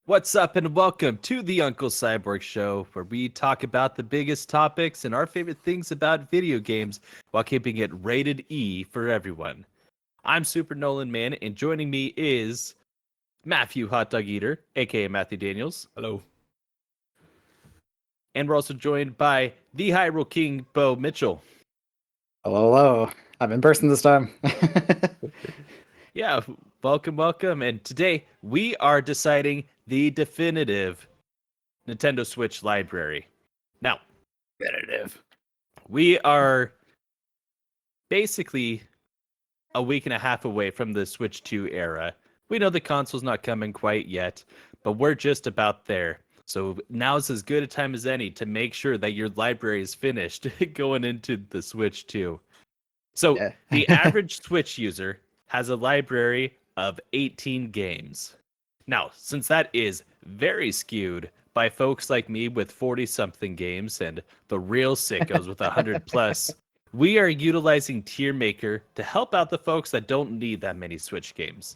What's up, and welcome to the Uncle Cyborg Show, where we talk about the biggest topics and our favorite things about video games while keeping it rated E for everyone. I'm Super Nolan Man, and joining me is Matthew Hot Dog Eater, aka Matthew Daniels. Hello. And we're also joined by the Hyrule King, Bo Mitchell. Hello. I'm in person this time. Yeah, welcome. And today we are deciding the definitive Nintendo Switch library. Now, we are basically a week and a half away from the Switch 2 era. We know the console's not coming quite yet, but we're just about there. So now's as good a time as any to make sure that your library is finished going into the Switch 2. So the average Switch user has a library of 18 games. Now, since that is very skewed by folks like me with 40-something games and the real sickos with 100 plus, we are utilizing Tier Maker to help out the folks that don't need that many Switch games.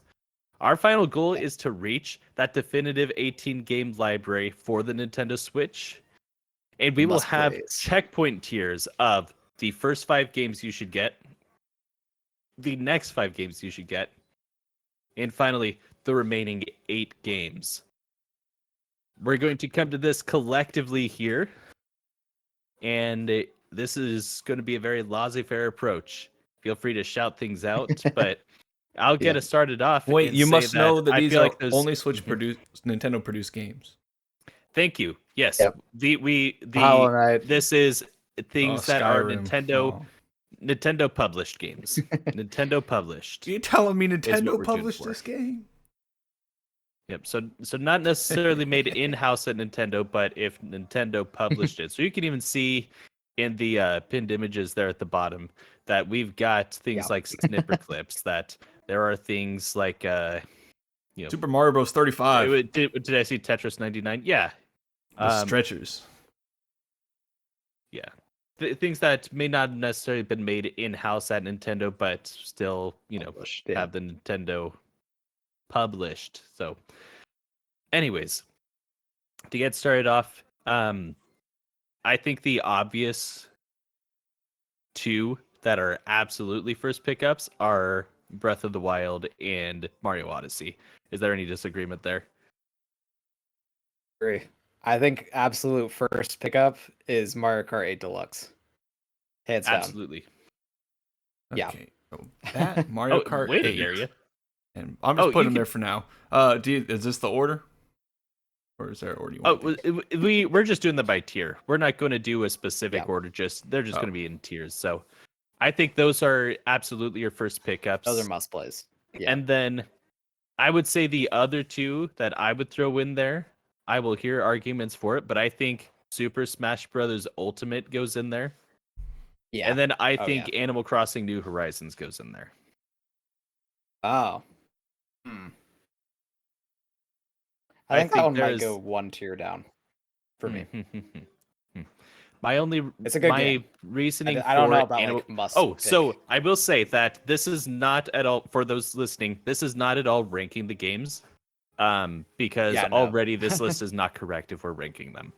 Our final goal is to reach that definitive 18-game library for the Nintendo Switch, and we will have checkpoint tiers of the first 5 games you should get, the next 5 games you should get, and finally, the remaining 8 games. We're going to come to this collectively here, and this is going to be a very laissez-faire approach. Feel free to shout things out, but I'll get us started off. Wait, you must know that these are like only Switch produced, Nintendo produced games. Thank you. Yes, Yep. This is things that are Skyrim. Nintendo published games. Nintendo published. Are you telling me what Nintendo we're published doing this game? Yep. So not necessarily made in-house at Nintendo, but if Nintendo published it. So you can even see in the pinned images there at the bottom that we've got things like snipper clips, that there are things like Super Mario Bros. 35. Did I see Tetris 99? Yeah. The stretchers. Yeah. Things that may not necessarily have been made in-house at Nintendo, but still, have the Nintendo published. So anyways, to get started off, I think the obvious 2 that are absolutely first pickups are Breath of the Wild and Mario Odyssey. Is there any disagreement there? Agree. I think absolute first pickup is Mario Kart 8 Deluxe. Hands down. Absolutely. Yeah. Okay. So that Mario Kart wait 8. a area. And I'm just putting them there for now. Is this the order? Or is there an order you want? We're just doing them by tier. We're not going to do a specific order. They're just going to be in tiers. So I think those are absolutely your first pickups. Those are must plays. Yeah. And then I would say the other 2 that I would throw in there, I will hear arguments for it, but I think Super Smash Bros. Ultimate goes in there. Yeah. And then I think Animal Crossing New Horizons goes in there. Oh. I think that one might go 1 tier down for me. It's a good game. Reasoning I don't know about Animal... must Oh, pick. so I will say that this is not at all, for those listening, this is not at all ranking the games. Because already this list is not correct if we're ranking them.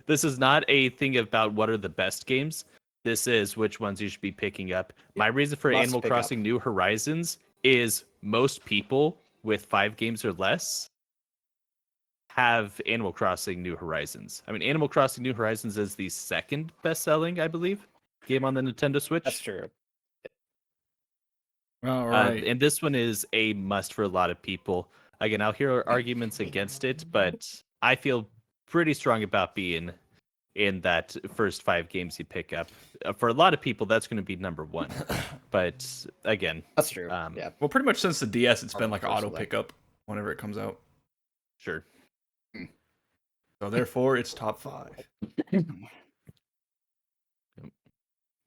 This is not a thing about what are the best games. This is which ones you should be picking up. My reason for Animal Crossing New Horizons is most people with 5 games or less have Animal Crossing New Horizons. I mean, Animal Crossing New Horizons is the second best-selling, I believe, game on the Nintendo Switch. That's true. All right. And this one is a must for a lot of people. Again, I'll hear arguments against it, but I feel pretty strong about being in that first 5 games you pick up. For a lot of people, that's going to be number 1. But again, that's true. Yeah. Well, pretty much since the DS, it's been like auto pickup whenever it comes out. Sure. So therefore, it's top 5.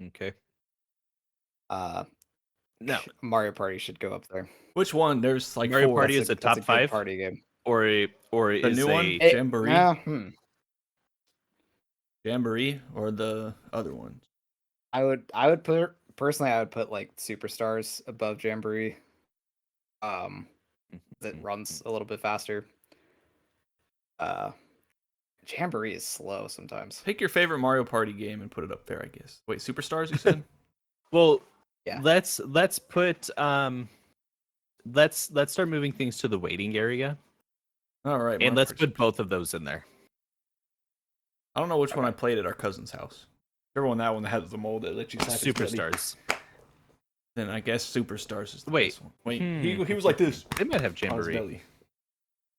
Okay. No, Mario Party should go up there. Which one? There's like Mario 4. Party is a top 5 party game, or the is new one, Jamboree. Jamboree or the other ones? I would put personally. I would put like Superstars above Jamboree. That runs a little bit faster. Uh, Jamboree is slow sometimes. Pick your favorite Mario Party game and put it up there, I guess. Wait, Superstars, you said? Well, Yeah. let's put let's start moving things to the waiting area, All right, and Mario let's Party put both of those in there. I don't know which one I played at our cousin's house. Everyone that one that has the mold that lets you tap his belly. Superstars. Then I guess Superstars is the Wait. best one. Wait, he was like this They might have on his Jamboree. belly.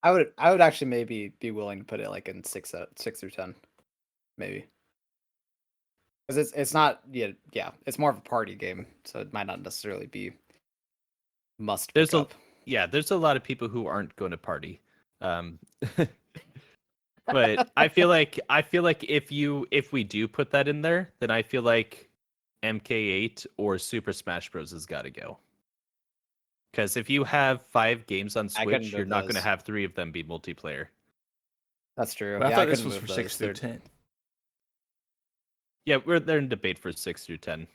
I would actually maybe be willing to put it like in 6 through 10, maybe. Because it's not it's more of a party game, so it might not necessarily be must pick up. There's a lot of people who aren't going to party. But I feel like if we do put that in there, then I feel like MK8 or Super Smash Bros has got to go. Because if you have 5 games on Switch, you're not going to have 3 of them be multiplayer. That's true. But I thought this was for 6 through 10. Yeah, they're in debate for 6 through 10.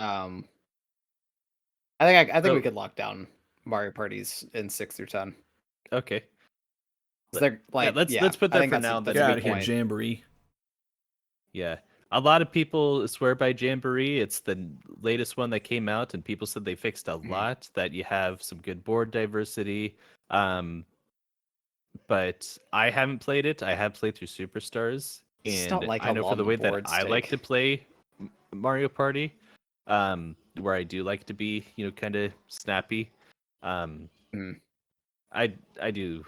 I think we could lock down Mario parties in 6 through 10. Okay. They're like, let's put that for now. Get out of here, Jamboree. Yeah. A lot of people swear by Jamboree. It's the latest one that came out, and people said they fixed a lot, that you have some good board diversity. But I haven't played it. I have played through Superstars, and I know for the way that I like to play Mario Party, where I do like to be, kind of snappy. I do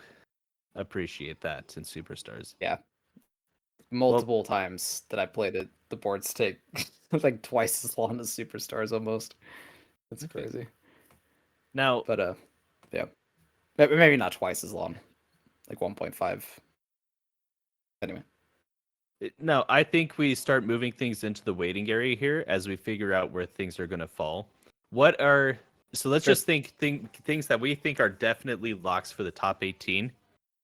appreciate that in Superstars. Yeah. Multiple times that I played it, the boards take like twice as long as Superstars almost. It's crazy. Now, but yeah, maybe not twice as long, like 1.5. Anyway. No, I think we start moving things into the waiting area here as we figure out where things are going to fall. So let's just think things that we think are definitely locks for the top 18.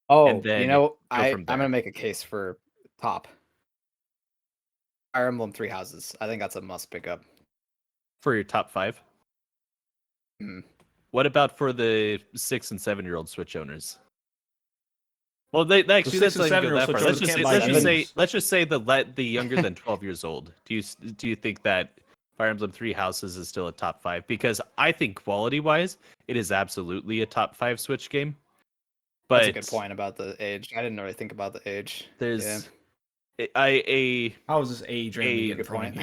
Oh, and then I'm gonna make a case for top. Fire Emblem 3 Houses. I think that's a must pick up. For your top 5? What about for the 6 and 7-year-old Switch owners? Well, let's just say the younger than 12 years old. Do you think that Fire Emblem 3 Houses is still a top 5? Because I think quality-wise, it is absolutely a top 5 Switch game. But that's a good point about the age. I didn't really think about the age. There's how is this age? A good point.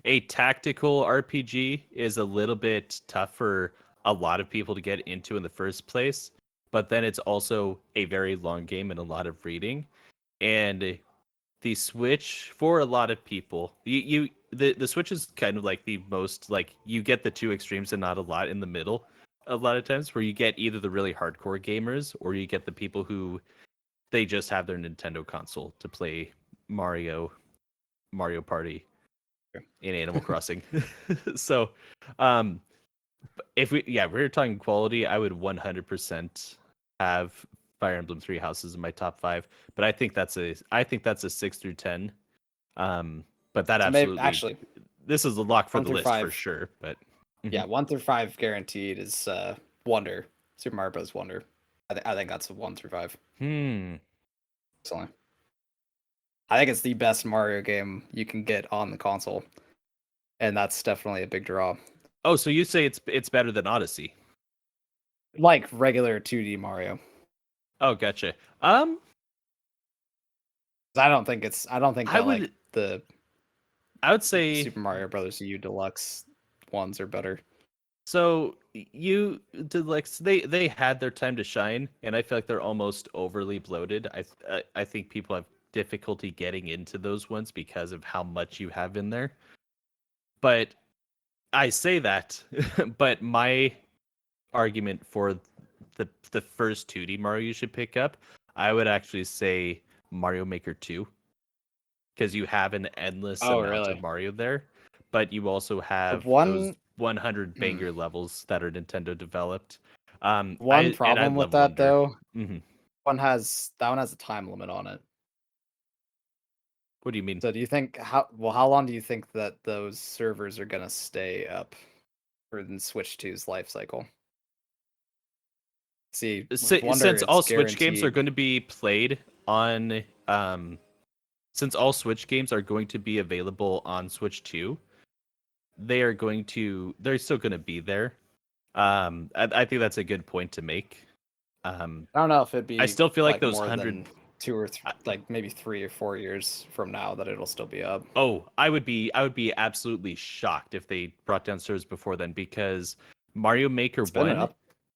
A tactical RPG is a little bit tough for a lot of people to get into in the first place, but then it's also a very long game and a lot of reading. And the Switch, for a lot of people, the Switch is kind of like the most, like, you get the two extremes and not a lot in the middle a lot of times, where you get either the really hardcore gamers or you get the people who they just have their Nintendo console to play Mario Party in Animal Crossing. So, if we're talking quality, I would 100% have Fire Emblem 3 Houses in my top 5, but I think that's a 6 through 10. But that absolutely this is a lock for the list 5. For sure. But yeah, 1 through 5 guaranteed is Wonder. Super Mario Bros. Wonder. I think that's a 1 through 5. Excellent. I think it's the best Mario game you can get on the console, and that's definitely a big draw. Oh, so you say it's better than Odyssey? Like regular 2D Mario. Oh, gotcha. I don't think I would say Super Mario Brothers U Deluxe ones are better. So Deluxe, they had their time to shine, and I feel like they're almost overly bloated. I think people have difficulty getting into those ones because of how much you have in there. But I say that, but my argument for the first 2D Mario you should pick up, I would actually say Mario Maker 2, because you have an endless amount of Mario there, but you also have those 100 banger levels that are Nintendo developed. One problem with that though, that one has a time limit on it. What do you mean? So do you think how long do you think that those servers are gonna stay up for the Switch 2's life cycle? See, since all Switch games are going to be played on, since all Switch games are going to be available on Switch 2, they're still going to be there. I think that's a good point to make. I don't know if it'd be. I still feel like those more 100, than 2 or 3, like maybe 3 or 4 years from now, that it'll still be up. Oh, I would be absolutely shocked if they brought down servers before then, because Mario Maker It's been 1 up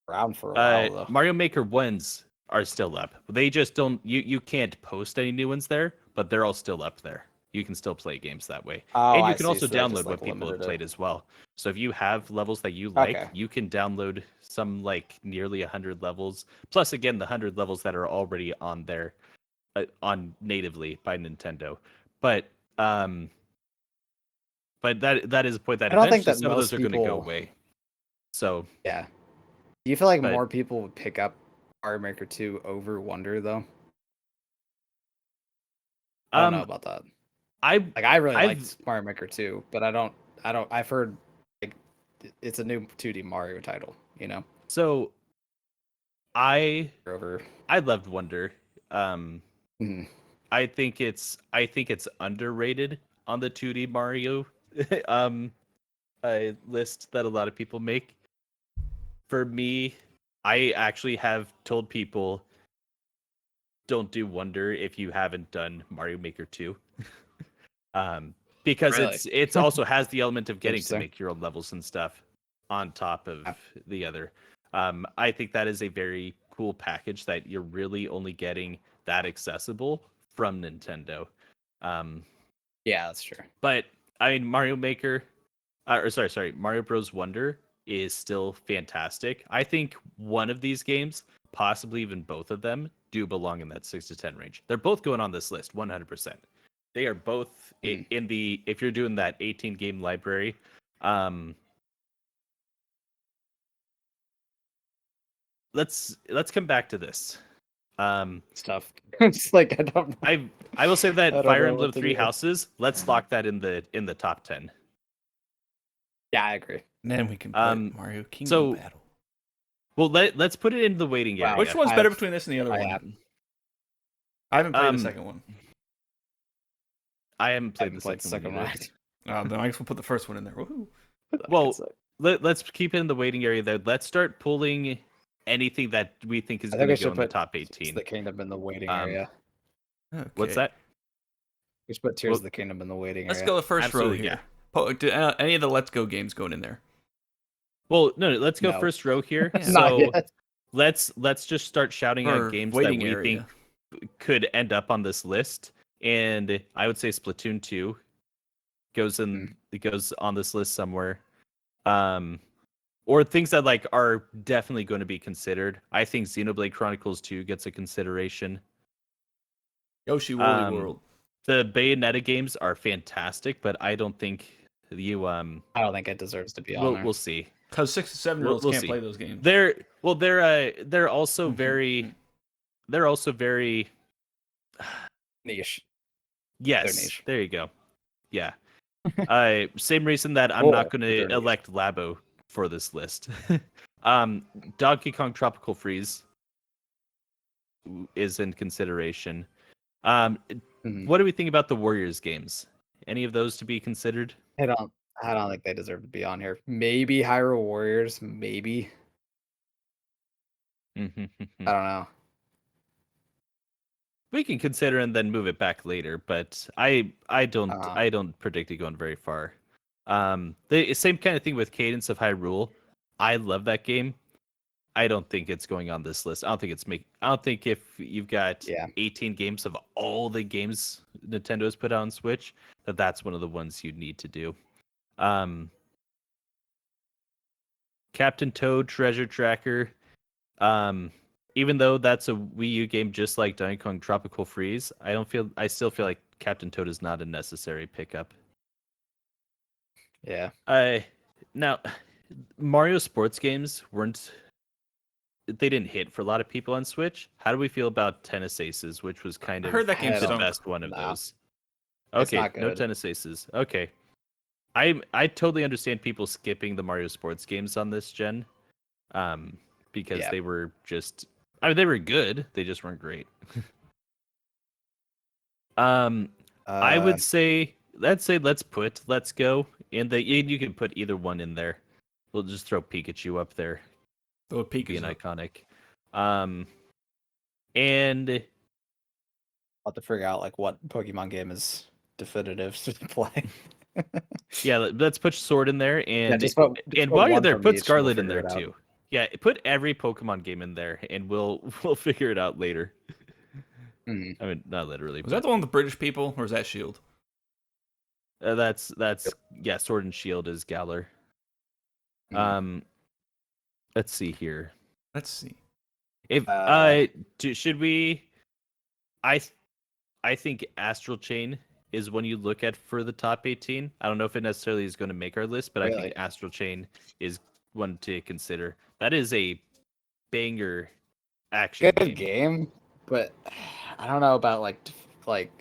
around for a while though. Mario Maker 1s are still up. They just don't you can't post any new ones there, but they're all still up there. You can still play games that way. Oh, and you I can see. also So they're download just, what like, people have limited played it. as well. So if you have levels that you like, Okay. you can download some like nearly 100 levels. Plus again the 100 levels that are already on there on natively by Nintendo. But that is a point that I don't think eventually that some of those most are going to go people- away. So Yeah. Do you feel like But- more people would pick up Mario Maker 2 over Wonder though? I don't know about that. I really liked Mario Maker 2, but I don't. I've heard like it's a new 2D Mario title, you know. So I Over. loved Wonder. Mhm. I think it's underrated on the 2D Mario list that a lot of people make. For me, I actually have told people don't do Wonder if you haven't done Mario Maker 2. Because Really? it's also has the element of getting to Interesting. make your own levels and stuff on top of Yeah. the other. I think that is a very cool package that you're really only getting that accessible from Nintendo. Yeah, that's true. But I mean, Mario Maker, Mario Bros. Wonder is still fantastic. I think one of these games, possibly even both of them, do belong in that 6 to 10 range. They're both going on this list, 100%. They are both in the, if you're doing that 18 game library. Let's come back to this. Stuff. It's like I don't know. I will say I that don't Fire know Emblem what to Three do. Houses, let's lock that in the top 10. Yeah, I agree. And then we can put Mario Kingdom so- Battle. Well, let's put it in the waiting Wow. area. Which one's better between this and the other I one? haven't- I haven't played the second one. I haven't I played haven't the played second one. one. either. Then I guess we'll put the first one in there. Woohoo. Well, let's keep it in the waiting area there. Let's start pulling anything that we think is I going think to we go should in the put top Tears of 18. the Kingdom in the waiting Um, area. Okay. What's that? We should put Tears well, of the Kingdom in the waiting Let's area. go the first Absolutely, row here. Do any of the Let's Go games going in there? Well, no, let's go No. first row here. Yeah. Not So yet. let's just start shouting For out games that waiting we area. think could end up on this list. And I would say Splatoon 2 goes in. It goes on this list somewhere. Or things that like are definitely going to be considered. I think Xenoblade Chronicles 2 gets a consideration. Yoshi Woolly World. The Bayonetta games are fantastic, but I don't think you I don't think it deserves to be on there. we'll see. Because 6 to 7-year-olds We'll can't see. play those games. They're also very Niche. yes. niche. There you go. Yeah. Same reason that I'm Cool. not going They're to niche. elect Labo for this list. Donkey Kong Tropical Freeze is in consideration. Mhm. What do we think about the Warriors games? Any of those to be considered? I don't think they deserve to be on here. Maybe Hyrule Warriors. Maybe. I don't know. We can consider and then move it back later, but I don't predict it going very far. The same kind of thing with Cadence of Hyrule. I love that game. I don't think it's going on this list. I don't think if you've got 18 games of all the games Nintendo has put out on Switch, that's one of the ones you need to do. Captain Toad Treasure Tracker. Even though that's a Wii U game just like Donkey Kong Tropical Freeze, I still feel like Captain Toad is not a necessary pickup. Yeah. Now Mario sports games they didn't hit for a lot of people on Switch. How do we feel about Tennis Aces, which was kind of I heard that game the stunk. best one of Nah. those? It's Okay, not no good. Tennis Aces. Okay. I totally understand people skipping the Mario sports games on this gen. because they were just. I mean, they were good. They just weren't great. I would say let's put Let's Go in the. You can put either one in there. We'll just throw Pikachu up there. Throw Pikachu. An iconic. And I'll have to figure out like what Pokemon game is definitive to play. yeah, let's put Sword in there, and just while you're one there, from put each, Scarlet we'll in there figure it too. Yeah, put every Pokemon game in there, and we'll figure it out later. Mm-hmm. I mean, not literally. Was that the one with the British people, or is that Shield? That's yeah. Sword and Shield is Galar. Let's see here. Let's see. If should we? I think Astral Chain is one you look at for the top 18. I don't know if it necessarily is going to make our list, but I think Astral Chain is one to consider. That is a banger action game, but I don't know about like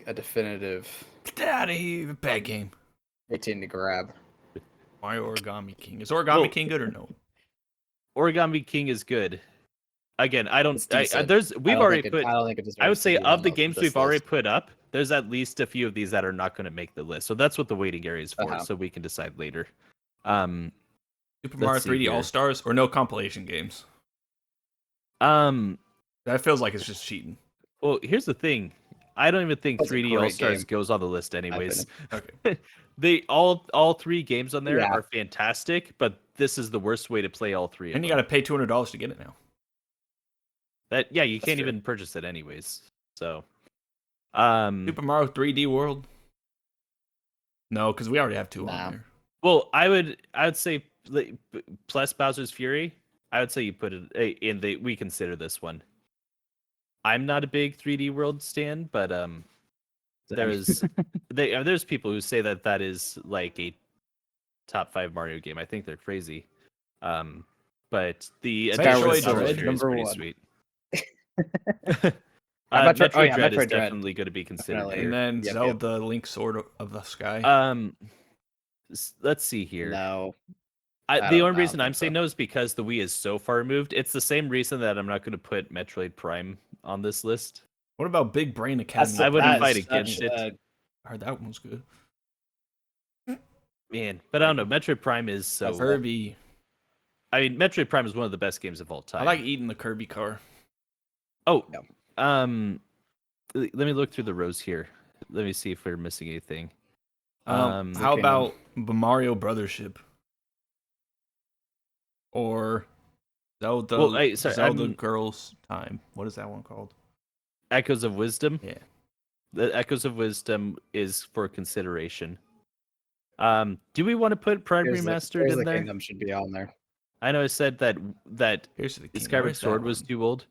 a definitive. Get out of here! Bad game. 18 to grab. Mario Origami King. Is Origami King good or no? Origami King is good. Again, I don't. We've already put. I don't think it deserves I would say to be of on the games this we've already list. put up, there's at least a few of these that are not going to make the list. So that's what the waiting area is for. Uh-huh. So we can decide later. Super Mario 3D All Stars or no compilation games? That feels like it's just cheating. Well, here's the thing. I don't even think That's a 3D great All Stars game. goes on the list anyways. Okay. They all three games on there Yeah. are fantastic, but this is the worst way to play all three. And you got to pay $200 to get it now. You can't true. even purchase it anyways. So, Super Mario 3D World. No, because we already have two on there. Well, I would say plus Bowser's Fury. I would say you put it in the. We consider this one. I'm not a big 3D World stan, but there's people who say that is like a top 5 Mario game. I think they're crazy. But the Metroid Dread Dread, is pretty one. sweet. Metroid Dread is Dread. definitely going to be considered. Definitely. Here. And then Zelda Link Sword of the Sky. Let's see here. No. The only reason I'm saying no is because the Wii is so far removed. It's the same reason that I'm not going to put Metroid Prime on this list. What about Big Brain Academy? I wouldn't fight against it. I heard that one's good. Man, but I don't know. Metroid Prime is so. Kirby. I mean, Metroid Prime is one of the best games of all time. I like eating the Kirby car. Oh, let me look through the rows here. Let me see if we're missing anything. How about Mario Brothership? Or Zelda, Zelda Girls Time. What is that one called? Echoes of Wisdom? Yeah. The Echoes of Wisdom is for consideration. Do we want to put Prime Remastered in there? Kingdom should be on there. I know I said that Skyward Sword was too old,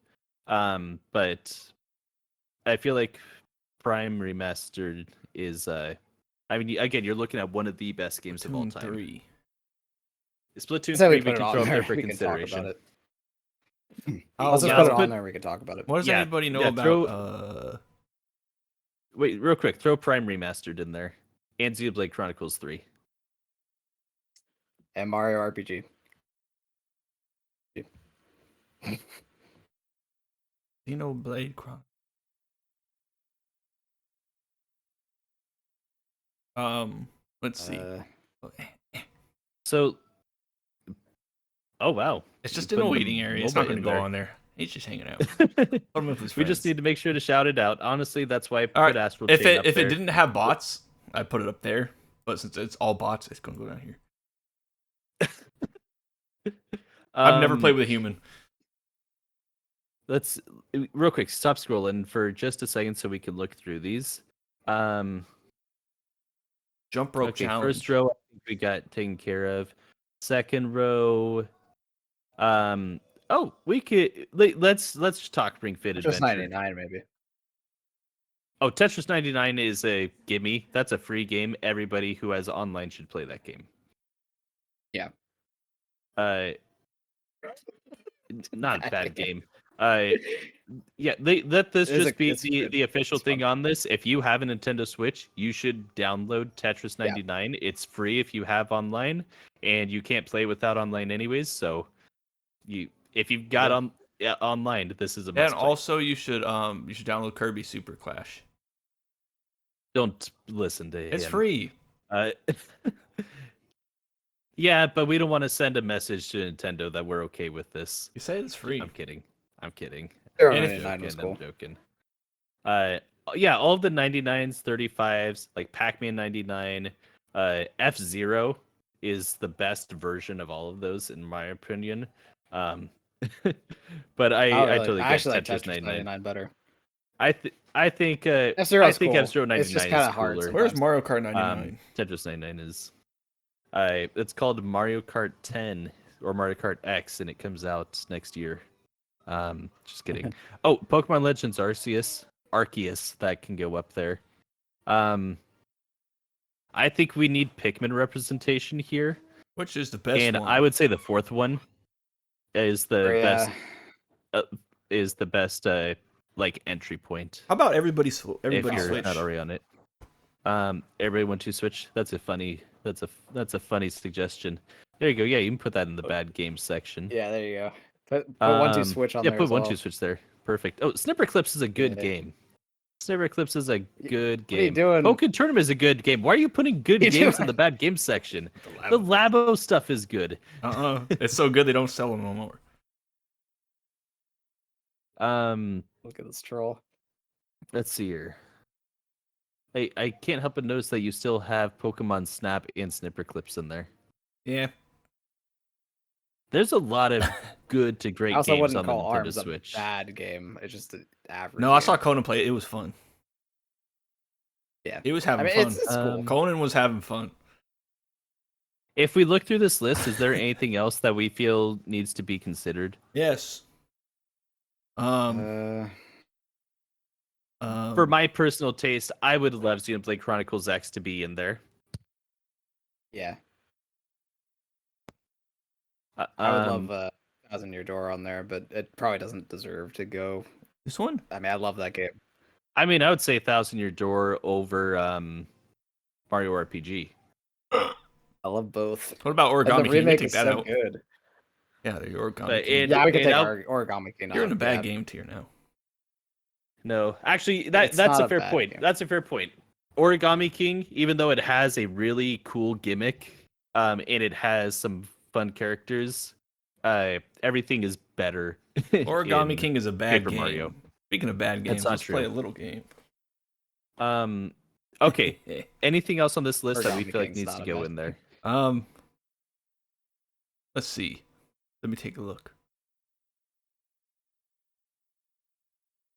but I feel like Prime Remastered is. I mean, again, you're looking at one of the best games of all time. 3. Splatoon 3 we can throw up there for we can talk consideration. about it. Let's just put it on there. We can talk about it. What does anybody know about? Wait, real quick. Throw Prime Remastered in there, and Xenoblade Chronicles 3, and Mario RPG. Xenoblade Chronicles. Let's see. So, oh wow, it's just in a waiting area. It's not going to go on there. He's just hanging out. We just need to make sure to shout it out. Honestly, that's why I put Astral Chain up if there. it didn't have bots, I put it up there. But since it's all bots, it's going to go down here. I've never played with a human. Let's real quick stop scrolling for just a second so we can look through these. Jump rope challenge. First row, I think we got taken care of. Second row, we could let's talk Ring Fit Adventure. Just 99 maybe. Oh, Tetris 99 is a gimme. That's a free game. Everybody who has online should play that game. Yeah. Not a bad game. Yeah, let this just be the official thing on this. If you have a Nintendo Switch, you should download Tetris 99. Yeah. It's free if you have online, and you can't play without online anyways. So, if you've got online, this is a must. And also, you should download Kirby Super Clash. Don't listen to him. It's free. Yeah, but we don't want to send a message to Nintendo that we're okay with this. You say it's free. I'm kidding. I'm joking. I'm joking. Yeah, all of the 99s, 35s, like Pac-Man 99, F-Zero is the best version of all of those in my opinion. But I totally get actually like Tetris Tetris 99 better. I think F-Zero I think cool. F-Zero 99 it's just is kinda cooler. hard. Where's Mario Kart 99? Tetris 99 is it's called Mario Kart 10 or Mario Kart X, and it comes out next year. Just kidding. Oh, Pokemon Legends Arceus, that can go up there. I think we need Pikmin representation here. Which is the best and one? I would say the fourth one is the best. Is the best like entry point. How about everybody Switch? Not already on it. Everybody want to switch? That's a funny suggestion. There you go. Yeah, you can put that in the bad games section. Yeah, there you go. Put 1-2 switch on there. Yeah, put as 1-2 well. switch there. Perfect. Oh, Snipper Clips is a good game. Snipper Clips is a good game. What are you doing? Pokken Tournament is a good game. Why are you putting good games in the bad games section? The Labo stuff is good. It's so good they don't sell them no more. Look at this troll. Let's see here. I can't help but notice that you still have Pokemon Snap and Snipper Clips in there. Yeah. There's a lot of good to great games on the Nintendo Switch. A bad game. It's just an average. No, I saw Conan play it. It was fun. Yeah. He was having fun. It's cool. Conan was having fun. If we look through this list, is there anything else that we feel needs to be considered? Yes. For my personal taste, I would love Xenoblade Chronicles X to be in there. Yeah. I would love Thousand Year Door on there, but it probably doesn't deserve to go. This one? I mean, I love that game. I mean, I would say Thousand Year Door over Mario RPG. I love both. What about Origami King? Remake take is that so out. good. Yeah, the Origami King. Yeah, we can take Origami King. You're in a bad game tier now. No, actually, that's a fair point. Game. That's a fair point. Origami King, even though it has a really cool gimmick, and it has some fun characters, everything is better. Origami King is a bad game. Mario. Speaking of bad games, let's true. play a little game. Okay. Anything else on this list that we feel like King's needs to go in there? Let's see. Let me take a look.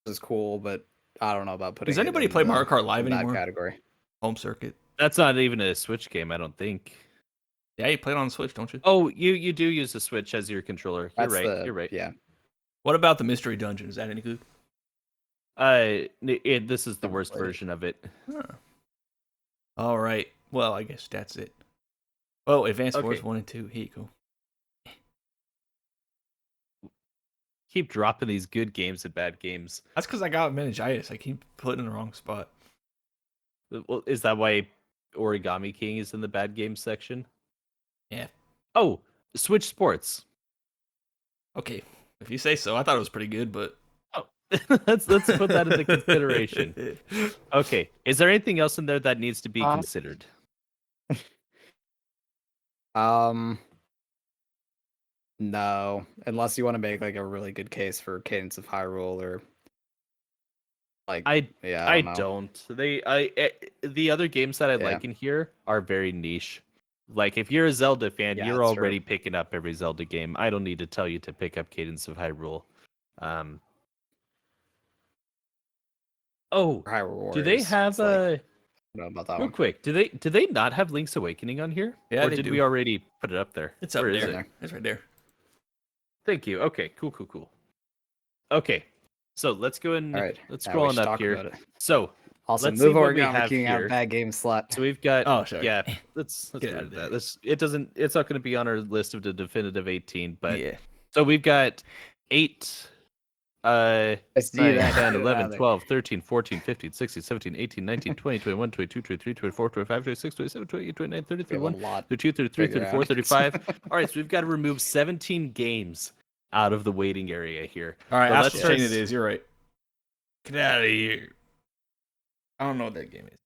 This is cool, but I don't know about putting. Does anybody play Mario Kart Live anymore? That category. Home circuit. That's not even a Switch game, I don't think. Yeah, you play it on Switch, don't you? Oh, you do use the Switch as your controller. You're right. Yeah. What about the Mystery Dungeon? Is that any good? This is the worst version of it. Huh. All right. Well, I guess that's it. Oh, Advanced Wars 1 and 2. Here you go. Keep dropping these good games and bad games. That's because I got meningitis. I keep putting in the wrong spot. Well, is that why Origami King is in the bad games section? Yeah. Oh, Switch Sports. Okay, if you say so. I thought it was pretty good, but let's put that into consideration. Okay, is there anything else in there that needs to be considered? No, unless you want to make like a really good case for Cadence of Hyrule or like I don't. The other games that I like in here are very niche. Like if you're a Zelda fan, you're already picking up every Zelda game. I don't need to tell you to pick up Cadence of Hyrule. Hyrule do they have about that real one. quick? Do they not have Link's Awakening on here? Yeah, or did we already put it up there? It's up there. It's right there. Thank you. Okay, cool. Okay, so let's go and let's scroll on up here. So also let's move see what we Origami have King here. out bad game slot. So we've got let's get rid of that. It's not going to be on our list of the definitive 18, but yeah. So we've got 8 9, 10, 11, 12, 13, 14, 15, 16, 17, 18, 19, 20, 21, 22, 23, 24, 25, 26, 27, 28, 29, 30, 31, 32, 33, 34, 35. All right, so we've got to remove 17 games out of the waiting area here. All right, But Astral Chain it is. You're right. Get out of here. I don't know what that game is.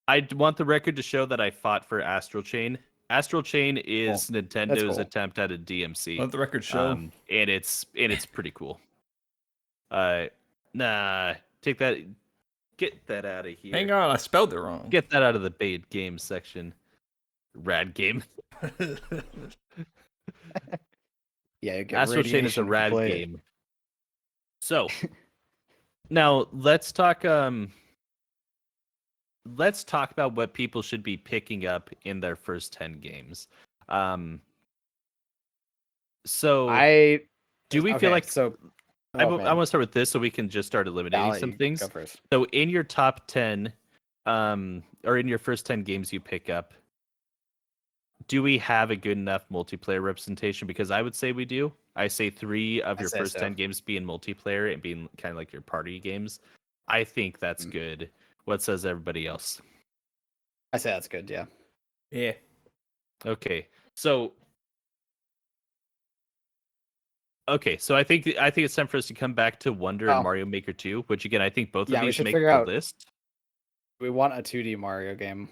I want the record to show that I fought for Astral Chain. Astral Chain is Nintendo's attempt at a DMC. Let the record show. And it's pretty cool. Nah, take that. Get that out of here. Hang on, I spelled it wrong. Get that out of the bait game section. Rad game. Yeah, Astral Chain is a rad game. So now let's talk about what people should be picking up in their first 10 games. So do we feel like I want to start with this so we can just start eliminating some things. So in your top 10 or in your first 10 games you pick up, do we have a good enough multiplayer representation? Because I would say we do. I say 3 of your first 10 games being multiplayer and being kind of like your party games. I think that's good. What says everybody else? I say that's good, yeah. Yeah. Okay. So I think it's time for us to come back to Wonder and Mario Maker 2, which again I think both of these make the list. We want a 2D Mario game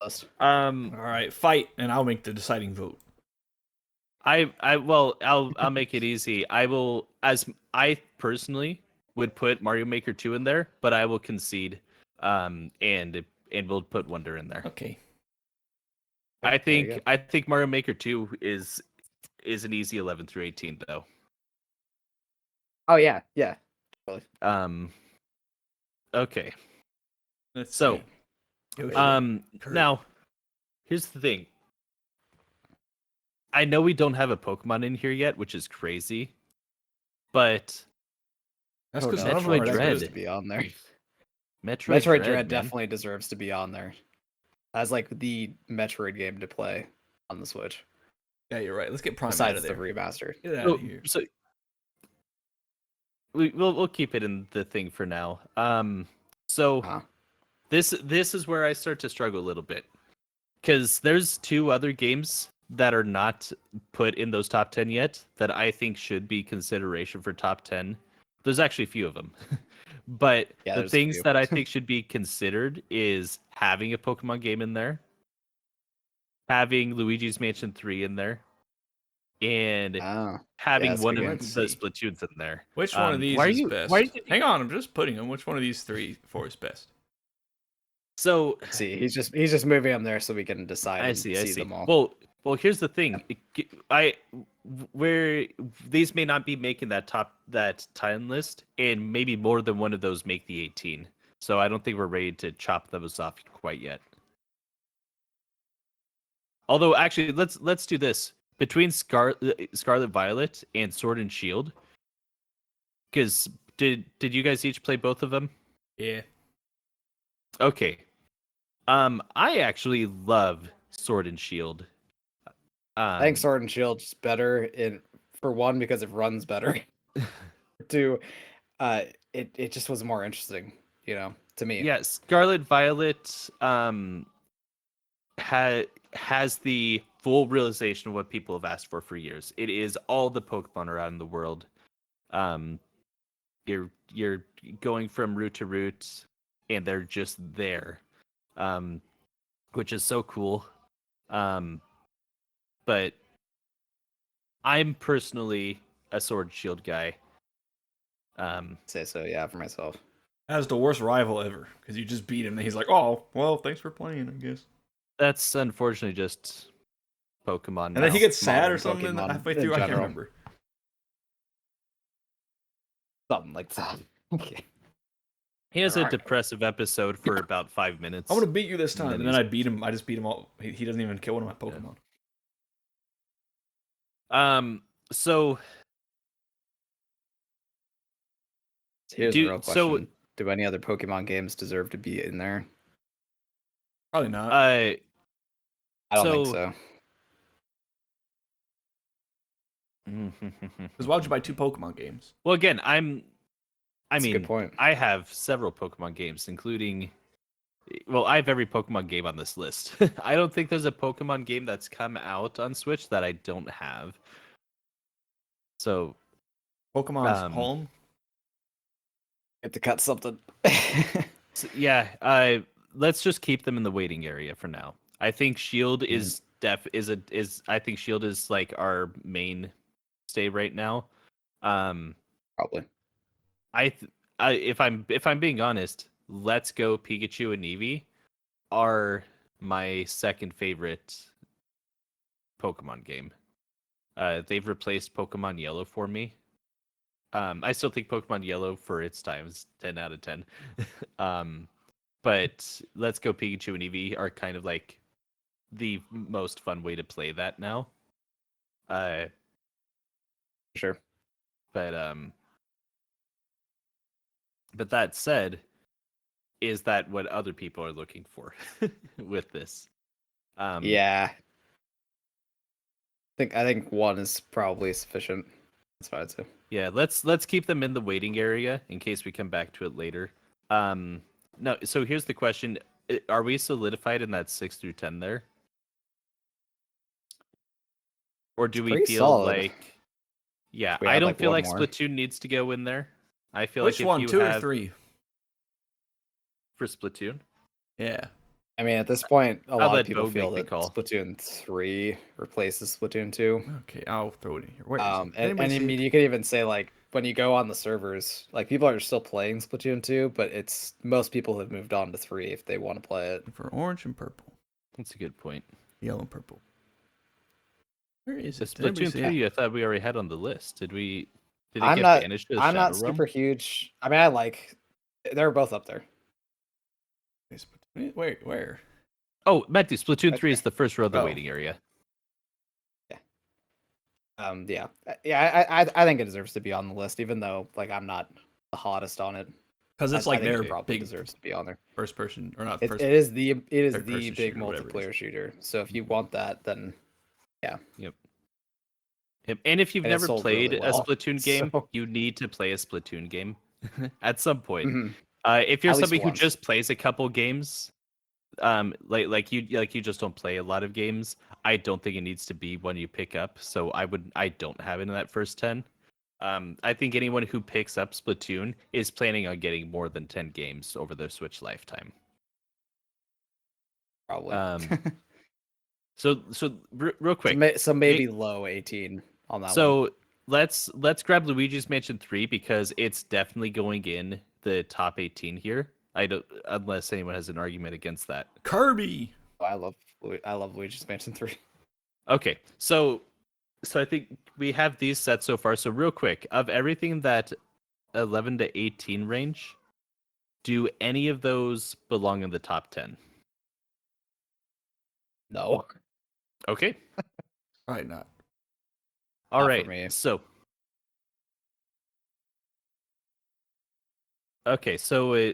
list. All right, fight, and I'll make the deciding vote. I'll make it easy. I personally would put Mario Maker 2 in there, but I will concede, and we'll put Wonder in there. Okay. I think Mario Maker 2 is an easy 11 through 18 though. Oh yeah. Totally. Okay. Let's so see. Now here's the thing. I know we don't have a Pokemon in here yet, which is crazy. But that's because Metroid Dread to be on there. Metroid Dread definitely deserves to be on there. As like the Metroid game to play on the Switch. Yeah, you're right. Let's get Prime out of the remaster. Get out of here. So we'll keep it in the thing for now. This is where I start to struggle a little bit, because there's 2 other games that are not put in those top 10 yet that I think should be consideration for top 10. There's actually a few of them, but the things that I think should be considered is having a Pokemon game in there, having Luigi's Mansion 3 in there, and having one of the Splatoons in there. Which one of these is best? Hang on, I'm just putting them. Which one of these 4 is best? So he's just moving them there so we can decide. I see them all. Well, here's the thing. Where these may not be making that 10 list, and maybe more than one of those make the 18. So I don't think we're ready to chop those off quite yet. Although, actually, let's do this between Scarlet Violet and Sword and Shield. Because did you guys each play both of them? Yeah. Okay. I actually love Sword and Shield. I think Sword and Shield's better for one because it runs better. 2, it just was more interesting, to me. Yeah, Scarlet Violet has the full realization of what people have asked for years. It is all the Pokemon around the world. You're going from route to route, and they're just there, which is so cool. But I'm personally a Sword and Shield guy. Say so, yeah, for myself. That's the worst rival ever, because you just beat him, and he's like, "Oh, well, thanks for playing, I guess." That's unfortunately just Pokemon. And then he gets sad or something halfway through. I can't remember. Something like that. Okay. He has a depressive episode for about 5 minutes. I'm gonna beat you this time, and then I beat him. I just beat him all. He doesn't even kill one of my Pokemon. Yeah. So here's the real question: do any other Pokemon games deserve to be in there? Probably not. I don't think so. Because why would you buy 2 Pokemon games? Well, again, I mean, good point. I have several Pokemon games, including. Well, I have every Pokemon game on this list. I don't think there's a Pokemon game that's come out on Switch that I don't have. So Pokemon's home. Have to cut something. So, yeah, let's just keep them in the waiting area for now. I think Shield is I think Shield is like our main stay right now. Probably. If I'm being honest, Let's Go Pikachu and Eevee are my second favorite Pokemon game. They've replaced Pokemon Yellow for me. I still think Pokemon Yellow for its time is 10 out of 10. But Let's Go Pikachu and Eevee are kind of like the most fun way to play that now. Sure. But that said, is that what other people are looking for with this? Yeah. I think one is probably sufficient. That's what I'd say. Yeah, let's keep them in the waiting area in case we come back to it later. No, so here's the question: are we solidified in that 6 through 10 there, or do we feel solid. like? Yeah, We I had, don't like, feel one like more. Splatoon needs to go in there. I feel Which like if one, you 2 have or 3? for Splatoon, Yeah. I mean, at this point, a I'll lot let of people Bo feel make the that call. Splatoon 3 replaces Splatoon 2. Okay, I'll throw it in here. Where is it? And Anybody I see mean, it? you could even say, like, when you go on the servers, like, people are still playing Splatoon 2, but it's most people have moved on to 3 if they want to play it. For orange and purple. that's a good point. Yellow and purple. Where is The it? Did anybody Splatoon see it? 3, I thought we already had on the list. Did we? Did it I'm get not. banished to the I'm not Shadow Realm? super huge. I mean, they're both up there. Wait, where? Oh, Matthew, Splatoon Right 3 there. is the first row of the Oh. waiting area. Yeah. I think it deserves to be on the list, even though, like, I'm not the hottest on it. Because it's I like think their it probably big deserves to be on there. first person, or not It first. is the third-person big shooter, whatever it multiplayer is. shooter. So if you want that, then Yep. And if you've And it never sold played really well, a Splatoon game, so- you need to play a Splatoon game at some point. Mhm. If you're At least somebody who once. just plays a couple games, like you just don't play a lot of games, I don't think it needs to be one you pick up. So I don't have it in that first 10. I think anyone who picks up Splatoon is planning on getting more than 10 games over their Switch lifetime. Probably. So real quick. So maybe low 18 on that one. So let's grab Luigi's Mansion 3 because it's definitely going in the top 18 here. I don't, unless anyone has an argument against that. Kirby. I love Luigi's Mansion 3. Okay, so I think we have these sets so far. So real quick, of everything that 11 to 18 range, do any of those belong in the top 10? No. Okay. Probably not. All Not for right. me. So okay, so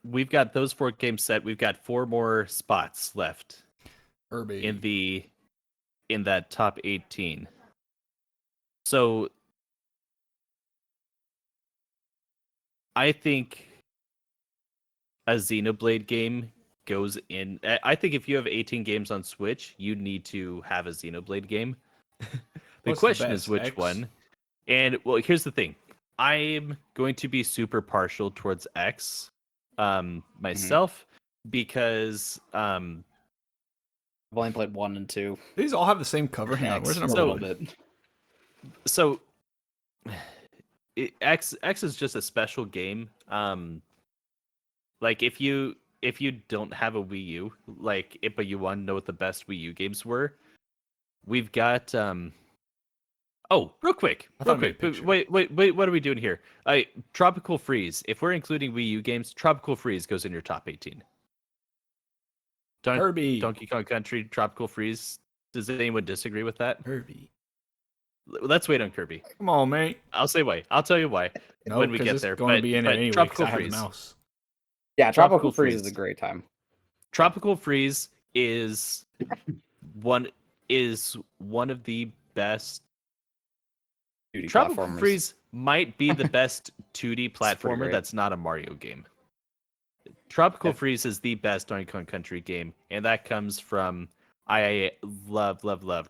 we've got those 4 games set. We've got 4 more spots left Kirby. in that top 18. So I think a Xenoblade game goes in. I think if you have 18 games on Switch, you need to have a Xenoblade game. The What's question best, is which X? one. And well, here's the thing. I'm going to be super partial towards X myself because I've only played 1 and 2. These all have the same cover. Hang on, where's the X number a one? little bit. so X is just a special game. Like if you don't have a Wii U, but you want to know what the best Wii U games were, we've got oh, real quick. Wait, what are we doing here? Tropical Freeze. If we're including Wii U games, Tropical Freeze goes in your top 18. Kirby. Donkey Kong Country, Tropical Freeze. Does anyone disagree with that? Kirby. Let's wait on Kirby. Come on, mate. I'll say why. I'll tell you why when we get there. Going to be in it anyway. Tropical I have a Freeze. mouse. Yeah, Tropical Freeze Freeze. is a great time. Tropical Freeze is one of the best. 2D Tropical platformers. Freeze might be the best 2D pretty platformer great. that's not a Mario game. Tropical Yeah. Freeze is the best Donkey Kong Country game, and that comes from I love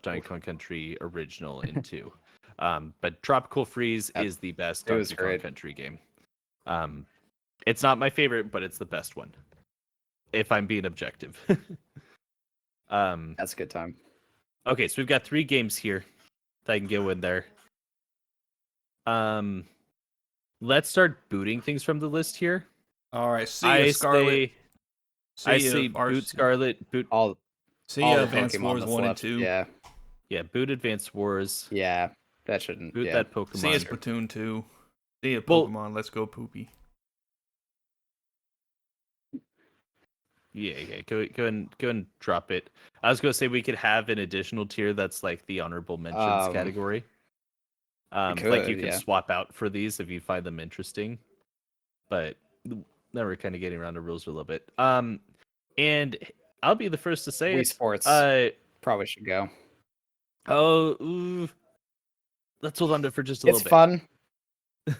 Donkey Kong Country original and 2. But Tropical Freeze is the best Donkey Kong Country game. It's not my favorite, but it's the best one. If I'm being objective. That's a good time. Okay, so we've got 3 games here that I can go in there. Let's start booting things from the list here. All right, see ya, Scarlet. I say boot Scarlet, boot all Advance Wars 1 and 2. Yeah. Yeah, boot Advance Wars. Yeah, that shouldn't. Boot that Pokemon. See ya, Splatoon 2. See ya, Pokemon. Let's go, Poopy. Yeah. Go and drop it. I was gonna say we could have an additional tier that's like the honorable mentions category. Like you can swap out for these if you find them interesting. But now we're kind of getting around the rules a little bit. And I'll be the first to say Wii it. Sports probably should go. Let's hold on to it for just a little bit. It's fun.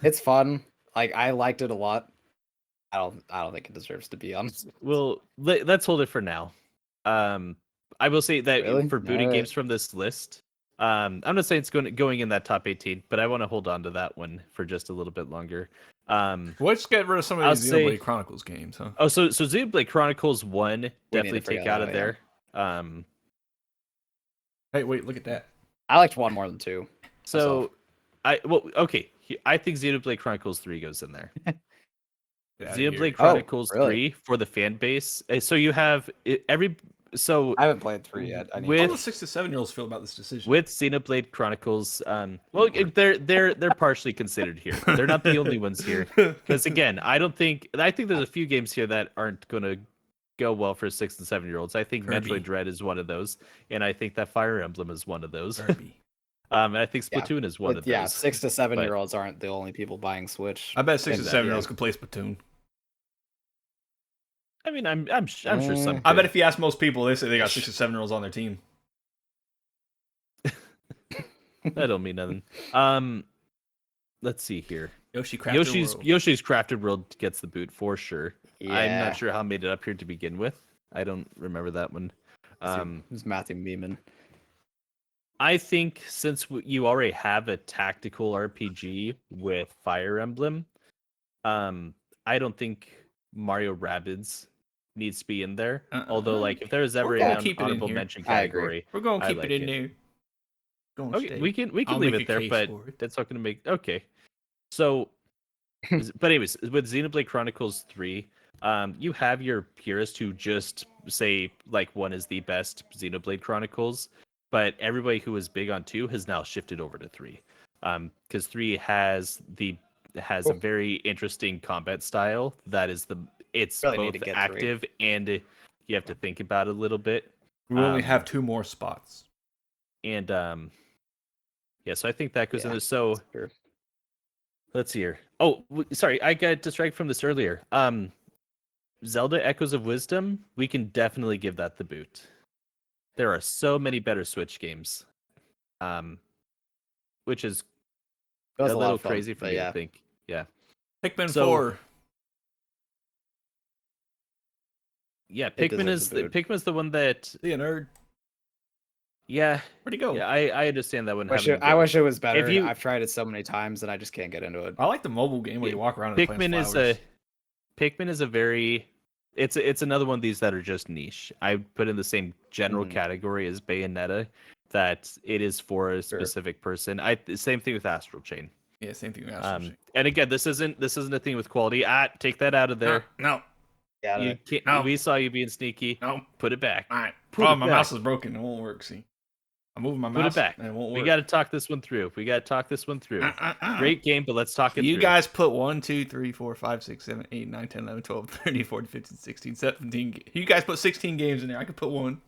It's fun. Like I liked it a lot. I don't think it deserves to be honest. Well, let's hold it for now. I will say that for booting games from this list, I'm not saying it's going in that top 18, but I want to hold on to that one for just a little bit longer. Let's get rid of some of these Xenoblade Chronicles games, huh? Oh, so Xenoblade Chronicles 1 definitely take out of there. Hey, wait, look at that. I liked 1 more than 2. So, I think Xenoblade Chronicles 3 goes in there. Xenoblade Chronicles 3 for the fan base. So you have So I haven't played 3 yet. How do 6 to 7-year-olds feel about this decision? With Xenoblade Chronicles, they're partially considered here. They're not the only ones here. Because again, I think there's a few games here that aren't going to go well for 6 and 7-year-olds. I think Metroid Dread is one of those, and I think that Fire Emblem is one of those. And I think Splatoon is one of those. Yeah, 6 to 7-year-olds aren't the only people buying Switch. I bet 6 to 7-year-olds can play Splatoon. I mean, I'm sure some. I bet if you ask most people, they say they got 6 to 7-year-olds on their team. That don't mean nothing. Let's see here. Yoshi's Crafted World gets the boot for sure. Yeah. I'm not sure how I made it up here to begin with. I don't remember that one. Who's Matthew Beeman? I think since you already have a tactical RPG with Fire Emblem, I don't think Mario Rabbids needs to be in there. Although, like, if there was ever an honorable mention category, we're going to keep it in there. Okay, we can leave it there, but that's not going to make So, but anyways, with Xenoblade Chronicles 3, you have your purists who just say like 1 is the best Xenoblade Chronicles, but everybody who was big on 2 has now shifted over to 3, because 3 has a very interesting combat style that is it's really both active 3. And you have to think about it a little bit. We only have 2 more spots, and so I think that goes in there. So let's see here. Oh, sorry, I got distracted from this earlier. Zelda Echoes of Wisdom, we can definitely give that the boot. There are so many better Switch games, which is a little crazy for me to think. Yeah. Pikmin 4. Yeah, Pikmin's the one that... The nerd. Yeah. Where'd he go? Yeah, I understand that one. I wish it was better. I've tried it so many times and I just can't get into it. I like the mobile game where you walk around and play flowers. Pikmin is a very... It's another one of these that are just niche. I put in the same general category as Bayonetta, that it is for a specific person. Same thing with Astral Chain. Yeah, same thing with Astral Chain. And again, this isn't a thing with quality. Take that out of there. No. We saw you being sneaky. No. Put it back. All right. My mouse is broken. It won't work. See, I'm moving my mouse. Put it back. And it won't work. We got to talk this one through. Great game, but let's talk it through. You guys put 1, 2, 3, 4, 5, 6, 7, 8, 9, 10, 11, 12, 13, 14, 15, 16, 17. You guys put 16 games in there. I could put 1.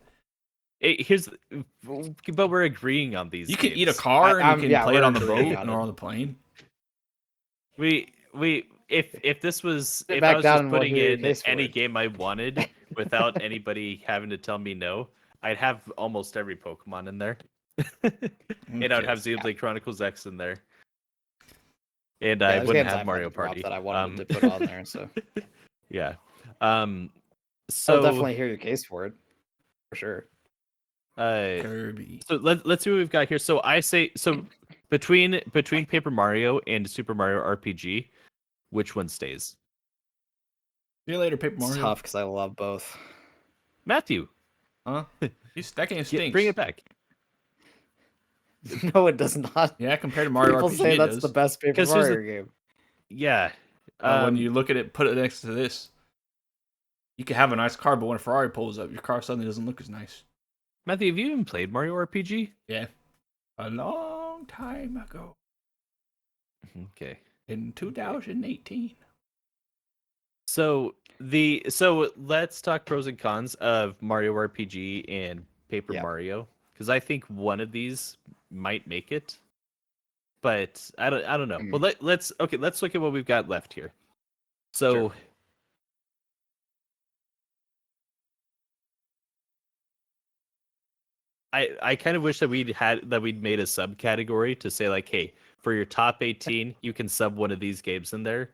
But we're agreeing on these. You can games. eat a car and you can play it on the boat or on the plane. If this was if I was just putting in any game I wanted without anybody having to tell me no, I'd have almost every Pokemon in there. And I'd have Xenoblade Chronicles X in there. And I wouldn't have Mario Party that I wanted to put on there. So yeah. So I'll definitely hear your case for it, for sure. Kirby. So let's see what we've got here. So I say between Paper Mario and Super Mario RPG, which one stays? See you later, Paper It's Mario. tough because I love both. Matthew, Huh? That game stinks. bring it back. No, it does not. Yeah, compared to Mario People RPG, say it that's does. the best Paper 'Cause here's Mario game. Yeah. When you look at it, put it next to this. You can have a nice car, but when a Ferrari pulls up, your car suddenly doesn't look as nice. Matthew, have you even played Mario RPG? Yeah. A long time ago. Okay. In 2018. So let's talk pros and cons of Mario RPG and Paper Yeah. Mario, because I think one of these might make it, but I don't know. Well, let's look at what we've got left here. So. Sure. I kind of wish that we'd made a subcategory to say like, hey, for your top 18, you can sub one of these games in there,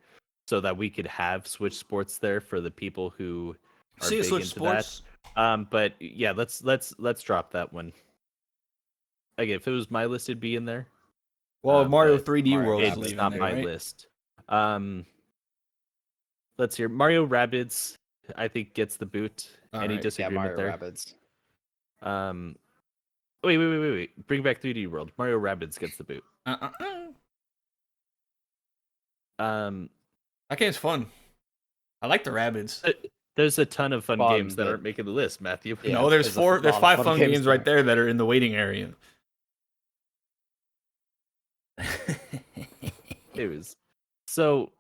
so that we could have Switch Sports there for the people who are See, big Switch into Sports. that. But yeah, let's drop that one. Again, if it was my list, it'd be in there. Well, Mario but 3D Mario World is It's leaving not there, my right? list. Let's hear Mario Rabbids. I think gets the boot. All Any right. Yeah, disagreement Mario there? Rabbids. Wait. Bring back 3D World. Mario Rabbids gets the boot. That game's fun. I like the Rabbids. There's a ton of fun Fun, games that but- aren't making the list, Matthew. Yeah, No, there's there's a lot of 5 fun fun games games right there that are in the waiting area. It was so.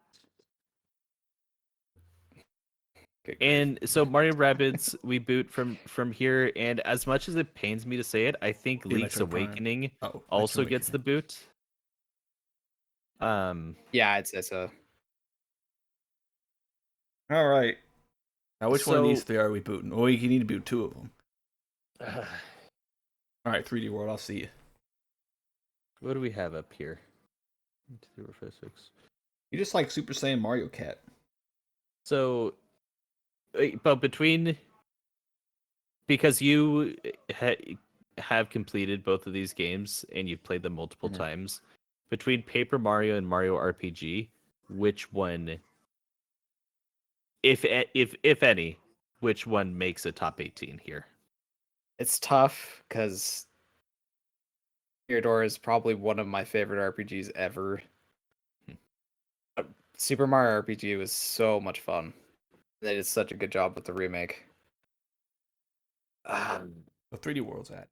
And so Mario Rabbids we boot from here, and as much as it pains me to say it, I think Yeah, Link's Metroid Prime. Awakening Oh, also Metroid gets the boot. Yeah, I'd say so. All right. Now, which one of these So- 3 are we booting? Well, you need to boot 2 of them. All right, 3D World. I'll see you. What do we have up here? 1, 2, 3, 4, 5, 6. You just like Super Saiyan Mario Cat. So, but because you have completed both of these games and you've played them multiple Mhm. times, between Paper Mario and Mario RPG, which one, if any, which one makes a top 18 here? It's tough because Door is probably one of my favorite RPGs ever. Super Mario RPG was so much fun. They did such a good job with the remake. The 3D World's at.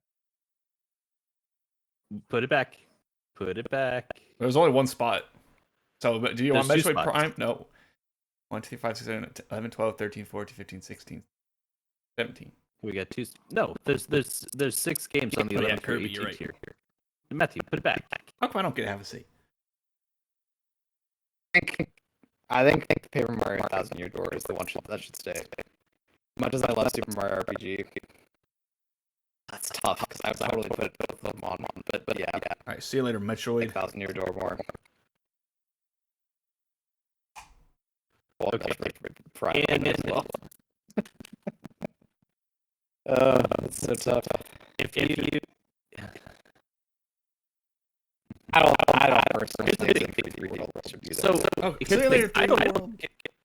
Put it back. Put it back. There's only one spot. So, but do you want There's 2 Metroid spots. Prime? No. 1, 2, 3, 5, 6, 7, 11, 12, 13, 14, 15, 16, 17. We got 2. No, there's 6 games on the Oh, yeah, 11 Kirby, 18 you're right. here. Matthew, put it back. How come I don't get to have a seat? I think Paper Mario 1000 Year Door is the one that should stay. As much as I love Super Mario RPG, that's tough because I would totally put both of them on. But yeah, All right, see you later, Metroid. 1000 Year Door more. Okay. Prime And- as well. It's so tough. If you I don't personally think 3D World should be there. so Oh, here's see the you later, thing, I don't 3D World.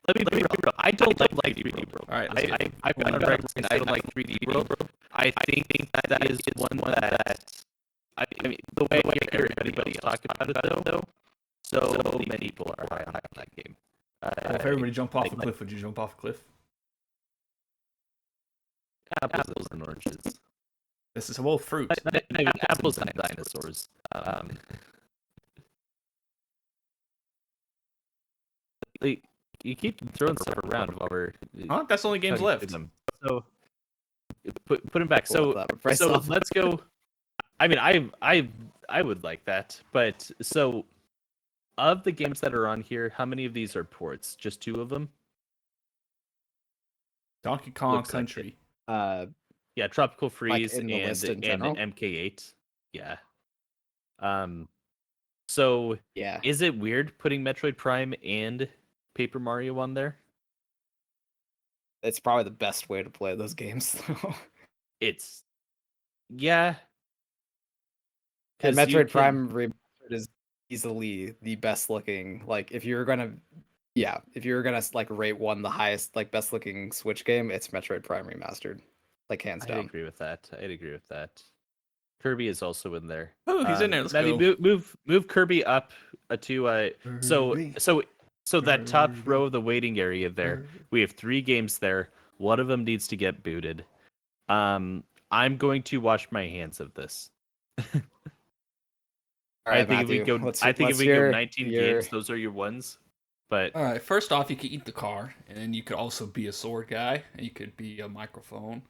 let me be real. I don't like 3D World. All right, let's go. I've got a record saying I don't like 3D World. I think that is one that I mean the way I hear everybody else talk about it though, so many people are high on that game. Well, if everybody jump off a cliff, would you jump off a cliff? Apples and oranges. This is all fruit. Apples and dinosaurs. Like, you keep throwing stuff around while we're Huh? That's the only games talking left. through them. So put them back. Pull So up that price so off. let's go. I mean, I would like that, but so of the games that are on here, how many of these are ports? Just 2 of them? Donkey Kong Looks like Country. Yeah, Tropical Freeze in the and list in general? MK8. Yeah. So Yeah. is it weird putting Metroid Prime and Paper Mario on there? It's probably the best way to play those games, though. It's yeah. And 'Cause you Metroid can- Prime Remastered easily the best looking. Like if you're gonna like rate one the highest like best looking Switch game, it's Metroid Prime Remastered, like hands I'd down. agree with that. I'd agree with that. Kirby is also in there. Oh, he's in there. Let's Maddie, go. move Kirby up to Kirby. so that top Kirby. row of the waiting area there. We have 3 games there. One of them needs to get booted. I'm going to wash my hands of this. All right, I think Matthew, if we go, let's- I think if let's we go hear 19 your- games, those are your ones. But All right. First off, you could eat the car, and then you could also be a sword guy, and you could be a microphone,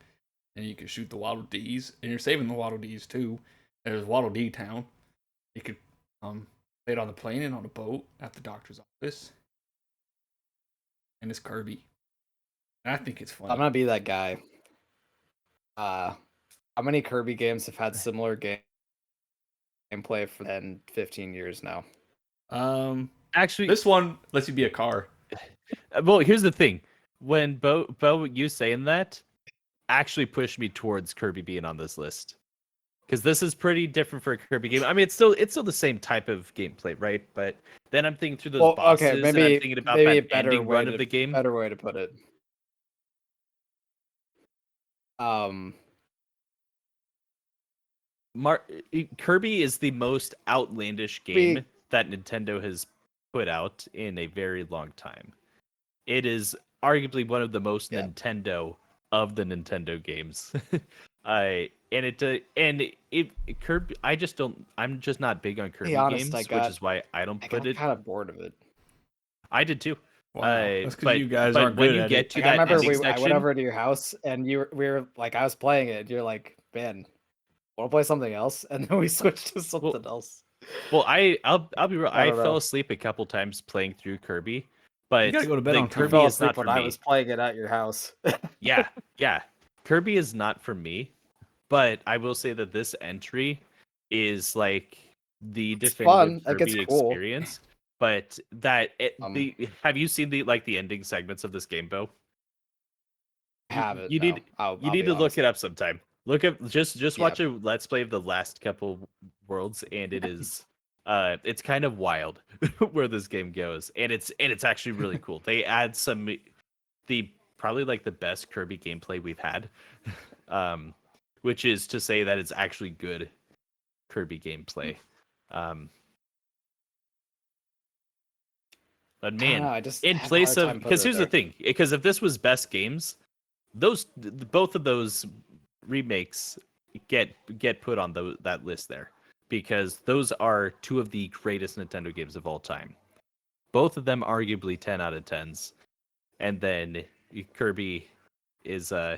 and you could shoot the Waddle Dees, and you're saving the Waddle Dees too. There's Waddle Dee Town. You could play it on the plane and on a boat at the doctor's office, and it's Kirby. And I think it's fun. I'm gonna be that guy. How many Kirby games have had similar gameplay for 10, 15 years now? actually, This one lets you be a car. well, here's the thing. When Bo, you saying that actually pushed me towards Kirby being on this list. Because this is pretty different for a Kirby game. I mean, it's still the same type of gameplay, right? But then I'm thinking through those bosses, and I'm thinking about maybe that ending run of the game. Better way to put it. Kirby is the most outlandish game that Nintendo has put out in a very long time. It is arguably one of the most Nintendo of the Nintendo games. Kirby. I'm just not big on Kirby games, which is why I don't put it. kind of bored of it. I did too. Wow. That's because you guys aren't good at it. To I remember ending I section, went over to your house and we were like, I was playing it. And you're like, man, want to play something else? And then we switched to something else. Well, I'll be real. I don't know. fell asleep a couple times playing through Kirby, but You gotta go to bed on time. Kirby is not for I me. was playing it at your house. Yeah. Kirby is not for me, but I will say that this entry is like the definitive Kirby experience. But have you seen the ending segments of this game, Bo? I haven't. You need to look it up sometime. Look up just watch a Let's Play of the last couple worlds, and it is it's kind of wild where this game goes, and it's actually really cool. They add probably like the best Kirby gameplay we've had, which is to say that it's actually good Kirby gameplay. But man, in place of, because here's the thing, because if this was best games, both of those remakes get put on that list there, because those are 2 of the greatest Nintendo games of all time. Both of them arguably 10 out of 10s, and then Kirby is how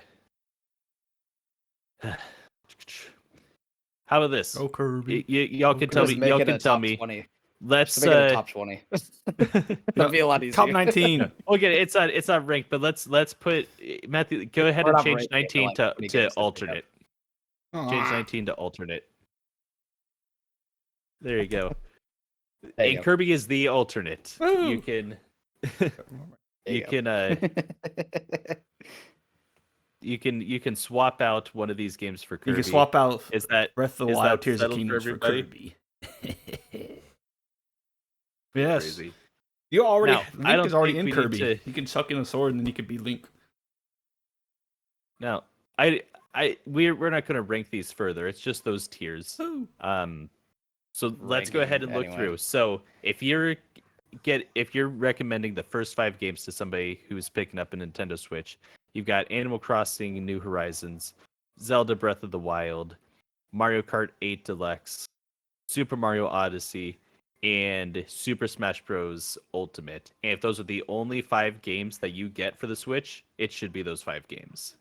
about this? Oh, Kirby. Y'all can tell me. Y'all can tell me. 20. Let's make it a top 20. That'd be a lot easier. Top 19. Okay, it's not ranked, but let's put Matthew. Go ahead and change 19 to alternate. Change 19 to alternate. There you go. And Kirby is the alternate. Woo! You can you can swap out one of these games for Kirby. You can swap out Breath of the Wild, Tears of Kingdom for Kirby. Yes. Crazy. You already Now, Link is already in Kirby. To... You can chuck in a sword and then you could be Link. Now, we're not going to rank these further. It's just those tiers. Ooh. So let's go ahead and look through. So if you're recommending the first 5 games to somebody who's picking up a Nintendo Switch, you've got Animal Crossing: New Horizons, Zelda: Breath of the Wild, Mario Kart 8 Deluxe, Super Mario Odyssey, and Super Smash Bros. Ultimate. And if those are the only 5 games that you get for the Switch, it should be those 5 games.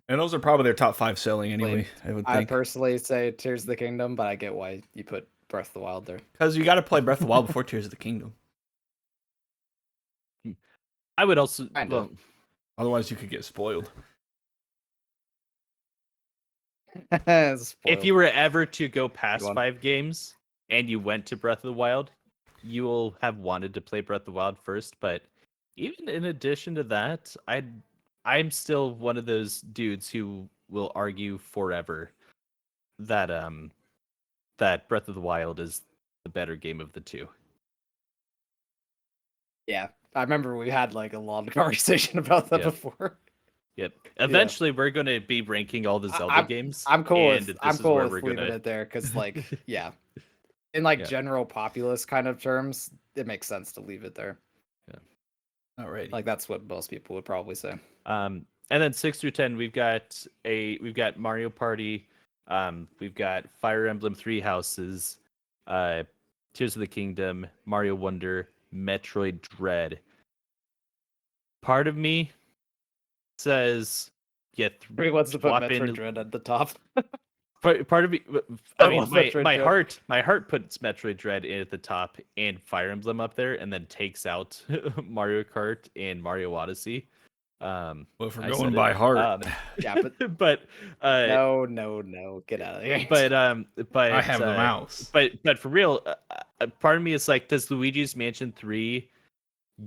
And those are probably their top 5 selling anyway, I would think. I personally say Tears of the Kingdom, but I get why you put Breath of the Wild there. Because you got to play Breath of the Wild before Tears of the Kingdom. I would also... Well, otherwise, you could get spoiled. If you were ever to go past 5 games and you went to Breath of the Wild, you will have wanted to play Breath of the Wild first. But even in addition to that, I'm still one of those dudes who will argue forever that that Breath of the Wild is the better game of the two. Yeah, I remember we had like a long conversation about that Yeah. before. Yep. Eventually, we're going to be ranking all the Zelda games. I'm cool and with this is where we're leaving gonna... it there because like yeah, in like Yeah. general populist kind of terms, it makes sense to leave it there. Alrighty. Like that's what most people would probably say. And then 6 through 10, we've got Mario Party, we've got Fire Emblem Three Houses, Tears of the Kingdom, Mario Wonder, Metroid Dread. Part of me says, Who wants to put swap Metroid in. Dread at the top? Part of me, I I mean, love Metroid my Dread. heart puts Metroid Dread in at the top and Fire Emblem up there, and then takes out Mario Kart and Mario Odyssey. Well, if we're I going said it. by heart, Yeah, but but no, get out of here. but I have the mouse. But for real, part of me is like, does Luigi's Mansion 3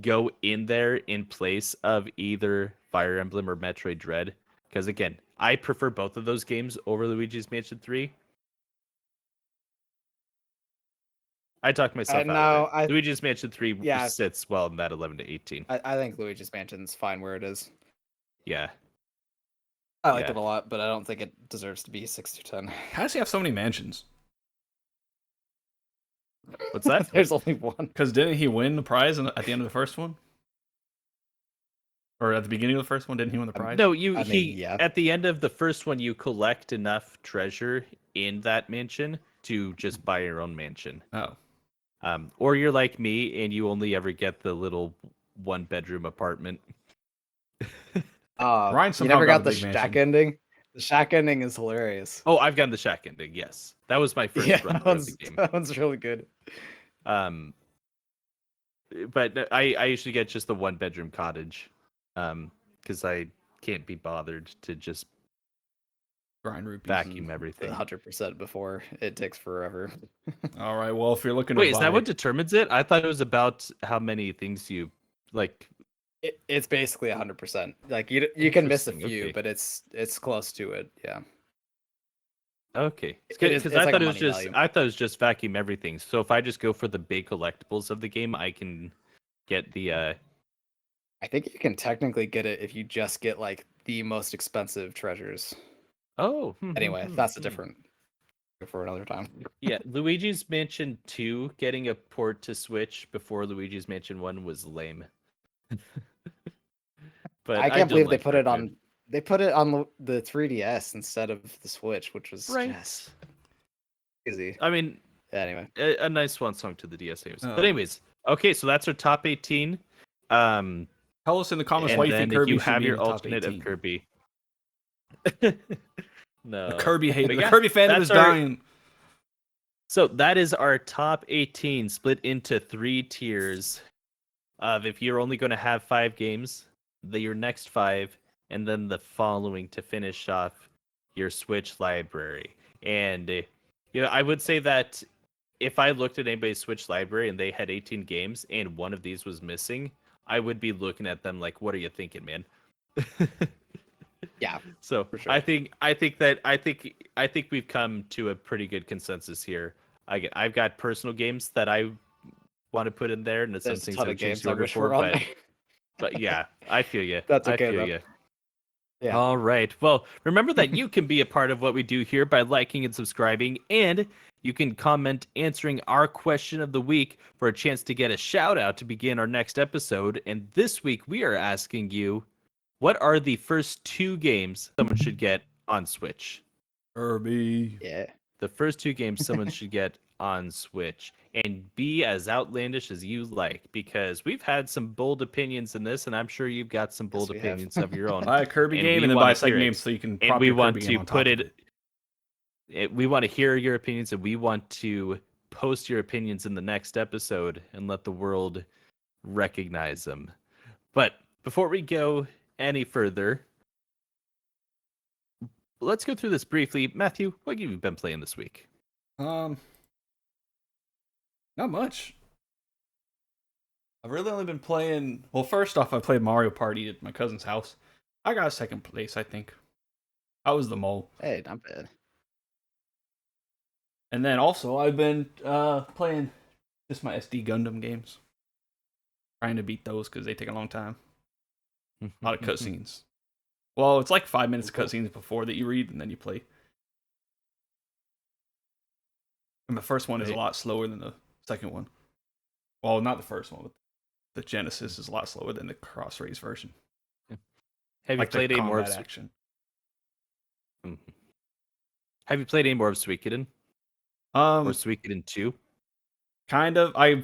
go in there in place of either Fire Emblem or Metroid Dread? Because again, I prefer both of those games over Luigi's Mansion 3. I talked myself out of it. Luigi's Mansion 3 sits well in that 11 to 18. I think Luigi's Mansion's fine where it is. Yeah. I liked it a lot, but I don't think it deserves to be 6 through 10. How does he have so many mansions? What's that? There's only one. Because didn't he win the prize at the end of the first one? Or at the beginning of the first one, didn't he win the prize? No, at the end of the first one, you collect enough treasure in that mansion to just buy your own mansion. Oh. Or you're like me and you only ever get the little 1-bedroom apartment. Ryan you never got the shack ending? The shack ending is hilarious. Oh, I've gotten the shack ending, yes. That was my first run of the game. That one's really good. But I usually get just the 1-bedroom cottage. Because I can't be bothered to just grind rupees, vacuum everything. 100% before it takes forever. All right, well, if you're looking is that what determines it? I thought it was about how many things you like. It's basically 100%. Like you can miss a few, but it's close to it. Yeah. Okay. Because I thought it was just vacuum everything. So if I just go for the big collectibles of the game, I can get the. I think you can technically get it if you just get like the most expensive treasures. Oh. Anyway, that's a different for another time. Yeah, Luigi's Mansion 2 getting a port to Switch before Luigi's Mansion 1 was lame. But I can't believe they put it on. They put it on the 3DS instead of the Switch, which was just crazy. I mean, anyway, a nice swan song to the DS games. But anyways, okay, so that's our top 18. Tell us in the comments why you think Kirby you should have be your in the top alternate 18. of Kirby. No, the Kirby hate. The Kirby fandom is dying. So that is our top 18, split into 3 tiers. Of if you're only going to have 5 games, your next 5, and then the following to finish off your Switch library. And I would say that if I looked at anybody's Switch library and they had 18 games and one of these was missing, I would be looking at them like, "What are you thinking, man?" Yeah. So for sure. I think we've come to a pretty good consensus here. I've got personal games that I want to put in there, and some things I've changed the order for. But yeah, I feel you. That's okay. I feel you. Yeah. All right. Well, remember that you can be a part of what we do here by liking and subscribing, and you can comment answering our question of the week for a chance to get a shout out to begin our next episode. And this week we are asking you, what are the first 2 games someone should get on Switch? Kirby. Yeah. The first 2 games someone should get on Switch, and be as outlandish as you like, because we've had some bold opinions in this, and I'm sure you've got some bold opinions of your own. Buy a Kirby game and then buy a second game so you can. And we want to put it. We want to hear your opinions, and we want to post your opinions in the next episode and let the world recognize them. But before we go any further, let's go through this briefly. Matthew, what have you been playing this week? Not much. I've really only been playing. Well, first off, I played Mario Party at my cousin's house. I got 2nd place, I think. I was the mole. Hey, not bad. And then also I've been playing just my SD Gundam games, trying to beat those because they take a long time. A lot of cutscenes. Well, it's like 5 minutes of cutscenes before that you read, and then you play. And the first one is a lot slower than the second one. Well, not the first one, but the Genesis is a lot slower than the Cross Rays version. Have like you played any more of action? Have you played any more of Suikoden? Or Suikoden 2? Kind of. I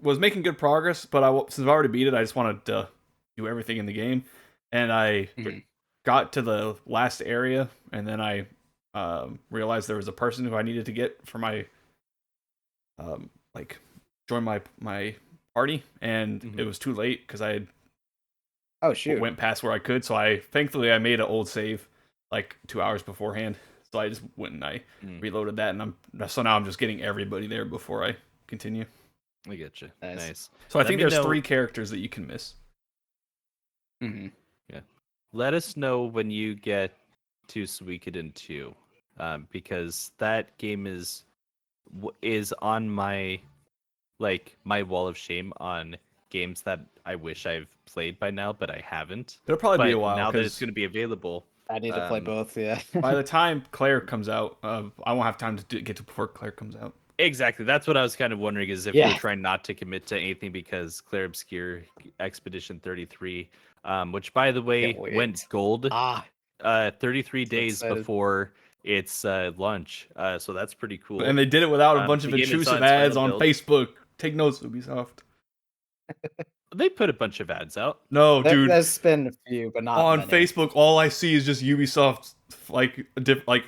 was making good progress, but since I've already beat it, I just wanted to do everything in the game. And I got to the last area, and then I realized there was a person who I needed to get for my join my party, and it was too late because I had went past where I could. So thankfully I made an old save like 2 hours beforehand. So I just went and I reloaded that, and so now I'm just getting everybody there before I continue. I get you. Nice. So I think there's 3 characters that you can miss. Yeah. Let us know when you get to Suikoden 2, because that game is on my my wall of shame on games that I wish I've played by now, but I haven't. It'll probably be a while now that it's going to be available. I need to play both. Yeah. By the time Claire comes out, I won't have time to get to before Claire comes out. Exactly. That's what I was kind of wondering, is if we're trying not to commit to anything, because Claire Obscure Expedition 33, which by the way went gold 33 days before its launch. So that's pretty cool. And they did it without a bunch of intrusive ads on Facebook. Take notes, Ubisoft. They put a bunch of ads out. No, dude. There's been a few, but not on many. Facebook. All I see is just Ubisoft like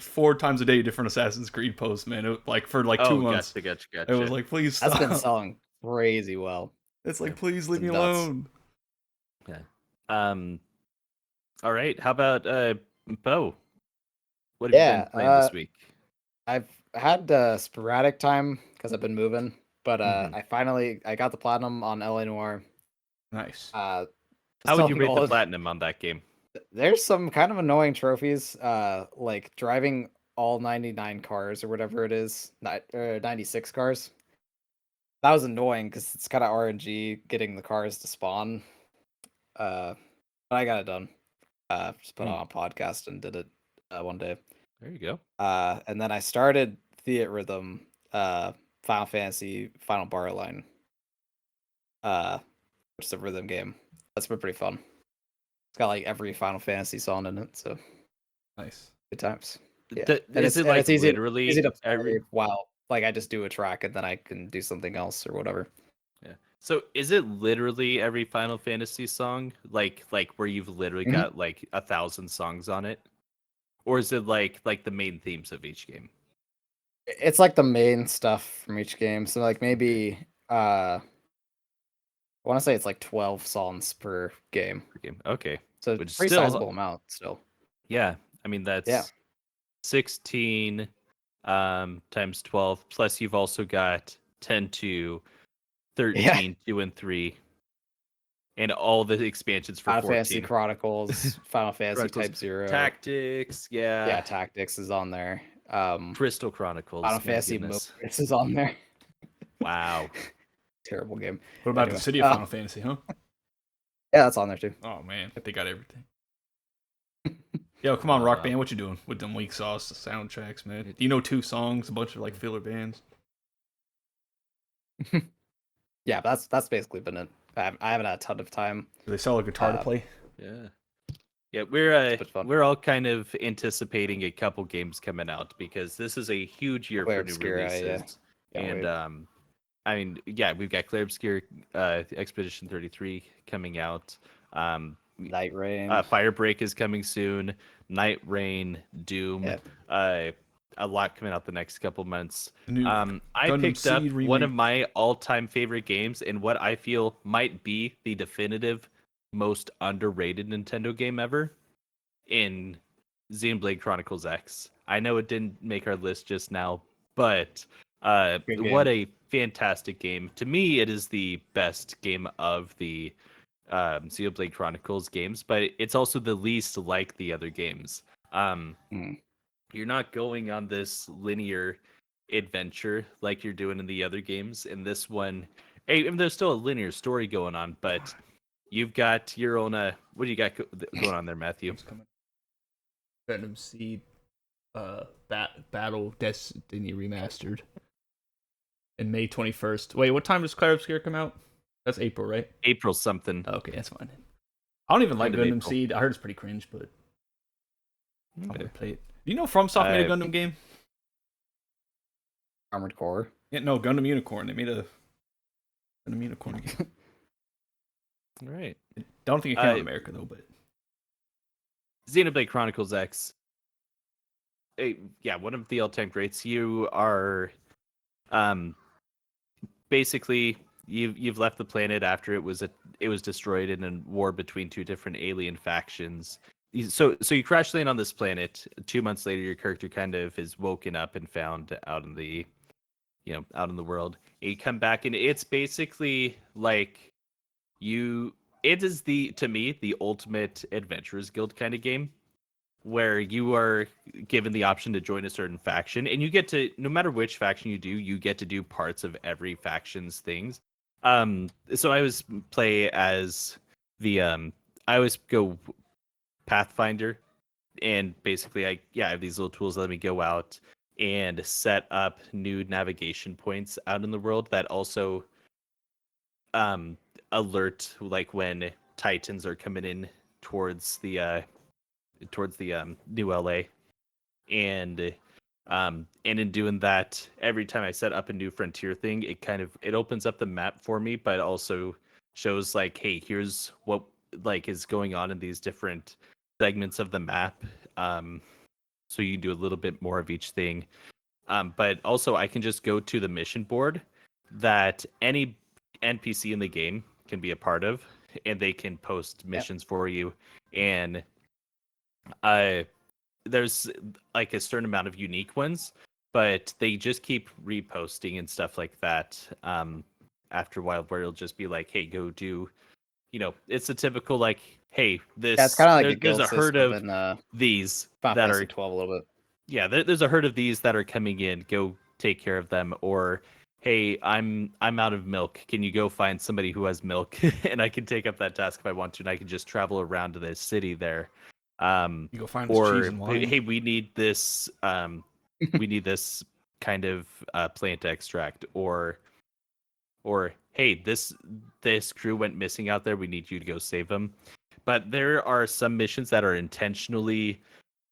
4 times a day different Assassin's Creed posts, man. For 2 months. Gotcha. It was like, please stop. That's been selling crazy well. It's like, please leave me alone. Yeah. All right. How about Bo? What have you been playing this week? I've had sporadic time because I've been moving, but I got the platinum on LA Noire. Nice. How would you rate the platinum on that game? There's some kind of annoying trophies, like driving all 99 cars or whatever it is, 96 cars. That was annoying because it's kind of RNG getting the cars to spawn. But I got it done. Just put on a podcast and did it one day. There you go. And then I started Theat Rhythm, Final Fantasy Final Bar Line, which is a rhythm game. That's been pretty fun. It's got like every Final Fantasy song in it, so nice. Good times. Yeah. Is it like easy, literally easy to play while like I just do a track and then I can do something else or whatever. Yeah. So is it literally every Final Fantasy song, like where you've literally got like 1,000 songs on it, or is it like the main themes of each game? It's like the main stuff from each game. So like maybe I want to say it's like 12 songs per game. Okay. So it's a pretty sizable amount still. Yeah. I mean that's 16 times 12, plus you've also got 10 to 13, 2 and 3. And all the expansions for Final 14. Fantasy Chronicles, Final Fantasy Type 0. Tactics, Yeah, Tactics is on there. Crystal Chronicles. Final Fantasy This is on there. Wow. Terrible game. What about the City of Final Fantasy, huh? Yeah, that's on there too. Oh man, they got everything. Yo, come on, Rock Band, what you doing with them weak sauce soundtracks, man? You know 2 songs, a bunch of like filler bands. Yeah, that's basically been it. I haven't had a ton of time. Do they sell a guitar to play? Yeah, we're all kind of anticipating a couple games coming out because this is a huge year for new releases. And I mean, we've got Claire Obscure, Expedition 33 coming out. Night Rain. Firebreak is coming soon. Night Rain, Doom. A lot coming out the next couple months. I picked up one of my all-time favorite games and what I feel might be the definitive most underrated Nintendo game ever in Xenoblade Chronicles X. I know it didn't make our list just now, but what a fantastic game. To me, it is the best game of the Xenoblade Chronicles games, but it's also the least like the other games. You're not going on this linear adventure like you're doing in the other games. In this one, hey, I mean, there's still a linear story going on, but you've got your own. What do you got going on there, Matthew? Game's coming. Venom Seed, Battle Destiny remastered, and May 21st. Wait, what time does Clair Obscur come out? That's April, right? April something. Oh, okay, that's fine. I don't even like End of Gundam April. Seed. I heard it's pretty cringe, but I'm Okay. gonna play it. Do you know FromSoft made a Gundam game? Armored Core. Yeah, no, Gundam Unicorn. They made a Gundam Unicorn game. All right. I don't think it came out in America though, but Xenoblade Chronicles X. Yeah, one of the all-time greats. You are, basically you've left the planet after it was destroyed in a war between two different alien factions. So you crash land on this planet. 2 months later, your character kind of is woken up and found out in the, out in the world. And you come back, and it's basically like it is to me the ultimate Adventurers Guild kind of game, where you are given the option to join a certain faction, and you get to, no matter which faction you get to do parts of every faction's things. So I always play as I always go Pathfinder, and basically I have these little tools that let me go out and set up new navigation points out in the world that also alert like when Titans are coming in towards the new LA. And in doing that, every time I set up a new frontier thing, it opens up the map for me, but also shows like, hey, here's what like is going on in these different segments of the map. So you do a little bit more of each thing. But also I can just go to the mission board that any NPC in the game can be a part of, and they can post missions for you. And there's like a certain amount of unique ones, but they just keep reposting and stuff like that. After a while, where it'll just be like, hey, go do, it's a typical like, hey, It's kind of like there's a herd of in, these Final that Fantasy are 12 a little bit. Yeah, there's a herd of these that are coming in. Go take care of them. Or, hey, I'm out of milk. Can you go find somebody who has milk? And I can take up that task if I want to, and I can just travel around to the city there. you go find this Or cheese and wine. hey, we need this. We need this kind of plant extract. Or hey, this crew went missing out there. We need you to go save them. But there are some missions that are intentionally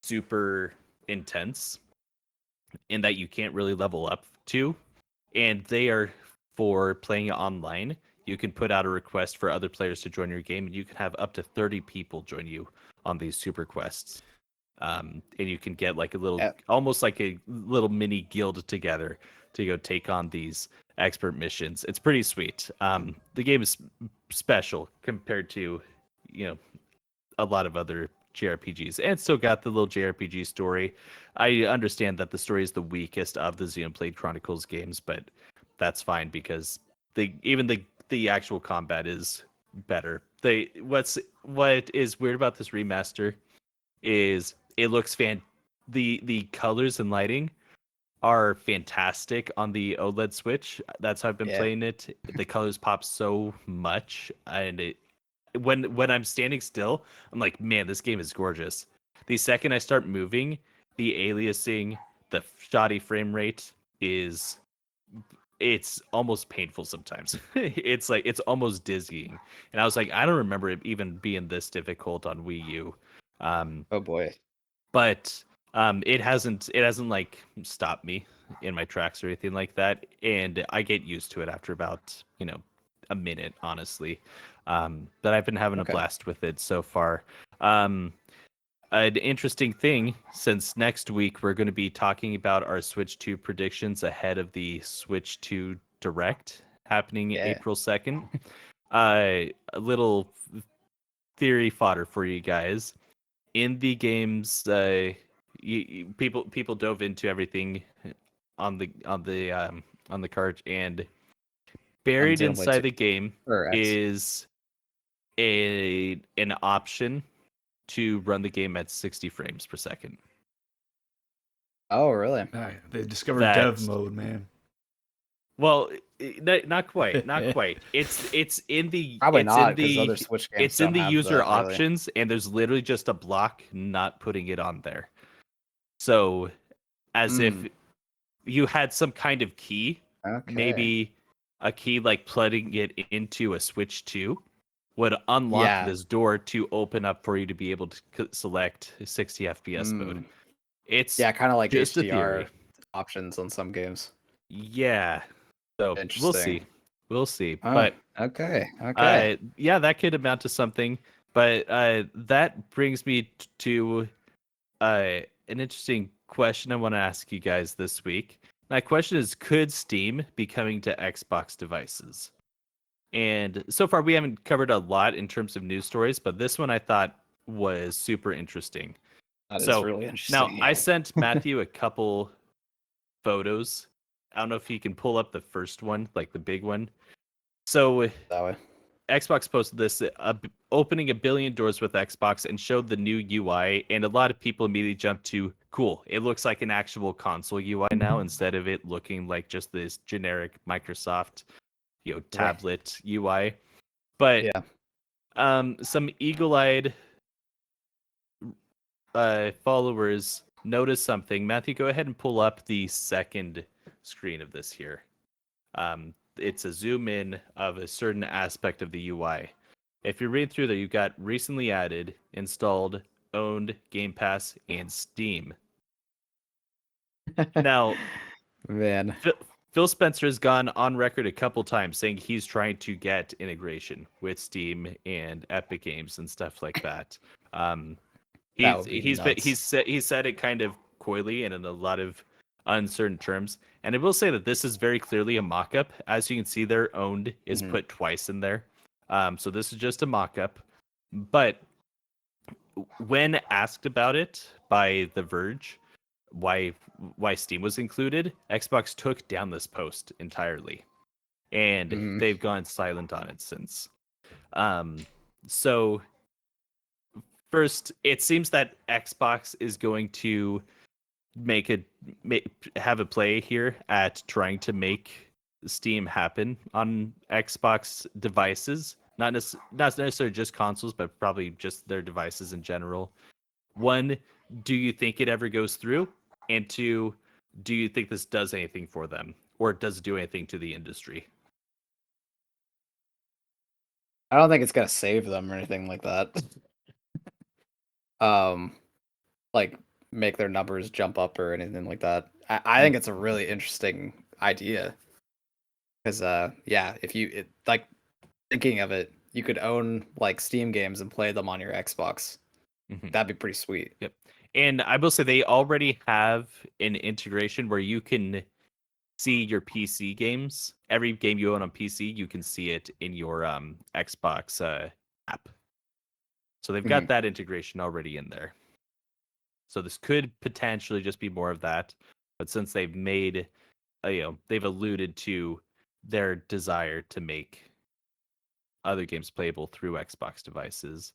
super intense in that you can't really level up to, and they are for playing online. You can put out a request for other players to join your game, and you can have up to 30 people join you on these super quests. And you can get like a little, almost like a little mini guild together to go take on these expert missions. It's pretty sweet. The game is special compared to, a lot of other JRPGs, and it's still got the little JRPG story. I understand that the story is the weakest of the Xenoblade Chronicles games, but that's fine because the actual combat is better. What is weird about this remaster is it looks the colors and lighting are fantastic on the OLED Switch. That's how I've been playing it. The colors pop so much, and when I'm standing still, I'm like, man, this game is gorgeous. The second I start moving, the aliasing, the shoddy frame rate it's almost painful sometimes. It's like it's almost dizzying. And I was like, I don't remember it even being this difficult on Wii U. Oh boy. But it hasn't like stopped me in my tracks or anything like that, and I get used to it after about a minute, honestly. But I've been having a blast with it so far. An interesting thing, since next week we're going to be talking about our Switch 2 predictions ahead of the Switch 2 Direct happening April 2nd. A little theory fodder for you guys. In the games, people dove into everything on the cart, and buried inside the game is an option to run the game at 60 frames per second. Oh, really? They discovered That- dev mode, man. Well, not quite, not quite. It's in the Probably it's not, in 'cause the other Switch games it's in don't the have user that, really. options, and there's literally just a block not putting it on there. So, as if you had some kind of key, Okay. maybe a key like plugging it into a Switch 2 would unlock Yeah. this door to open up for you to be able to select 60 FPS mode. It's Yeah, kind of like just a HDR theory. options on some games. Yeah. So we'll see. Interesting. We'll see. Oh, But okay. yeah, that could amount to something. But that brings me to an interesting question I want to ask you guys this week. My question is, could Steam be coming to Xbox devices? And so far, we haven't covered a lot in terms of news stories, but this one I thought was super interesting. That is So really interesting. now I sent Matthew a couple photos. I don't know if he can pull up the first one, like the big one. So that way. Xbox posted this opening 1 billion doors with Xbox and showed the new UI, and a lot of people immediately jumped to, cool, it looks like an actual console UI now instead of it looking like just this generic Microsoft, tablet UI. But Yeah. Some eagle-eyed followers noticed something. Matthew, go ahead and pull up the second screen of this here. It's a zoom in of a certain aspect of the UI. If you read through there, you've got recently added, installed, owned, Game Pass, and Steam. Now, man, Phil Spencer has gone on record a couple times saying he's trying to get integration with Steam and Epic Games and stuff like that. He said it kind of coyly and in a lot of uncertain terms. And I will say that this is very clearly a mock-up. As you can see, their owned is put twice in there. So this is just a mock-up. But when asked about it by The Verge, why Steam was included, Xbox took down this post entirely. And they've gone silent on it since. So first, it seems that Xbox is going to have a play here at trying to make Steam happen on Xbox devices, not necessarily just consoles, but probably just their devices in general. One, do you think it ever goes through? And two, do you think this does anything for them, or does it do anything to the industry? I don't think it's gonna save them or anything like that. Like make their numbers jump up or anything like that. I think it's a really interesting idea. Because if you like thinking of it, you could own like Steam games and play them on your Xbox. That'd be pretty sweet. Yep. And I will say they already have an integration where you can see your PC games. Every game you own on PC, you can see it in your Xbox app. So they've got that integration already in there. So this could potentially just be more of that. But since they've made, they've alluded to their desire to make other games playable through Xbox devices.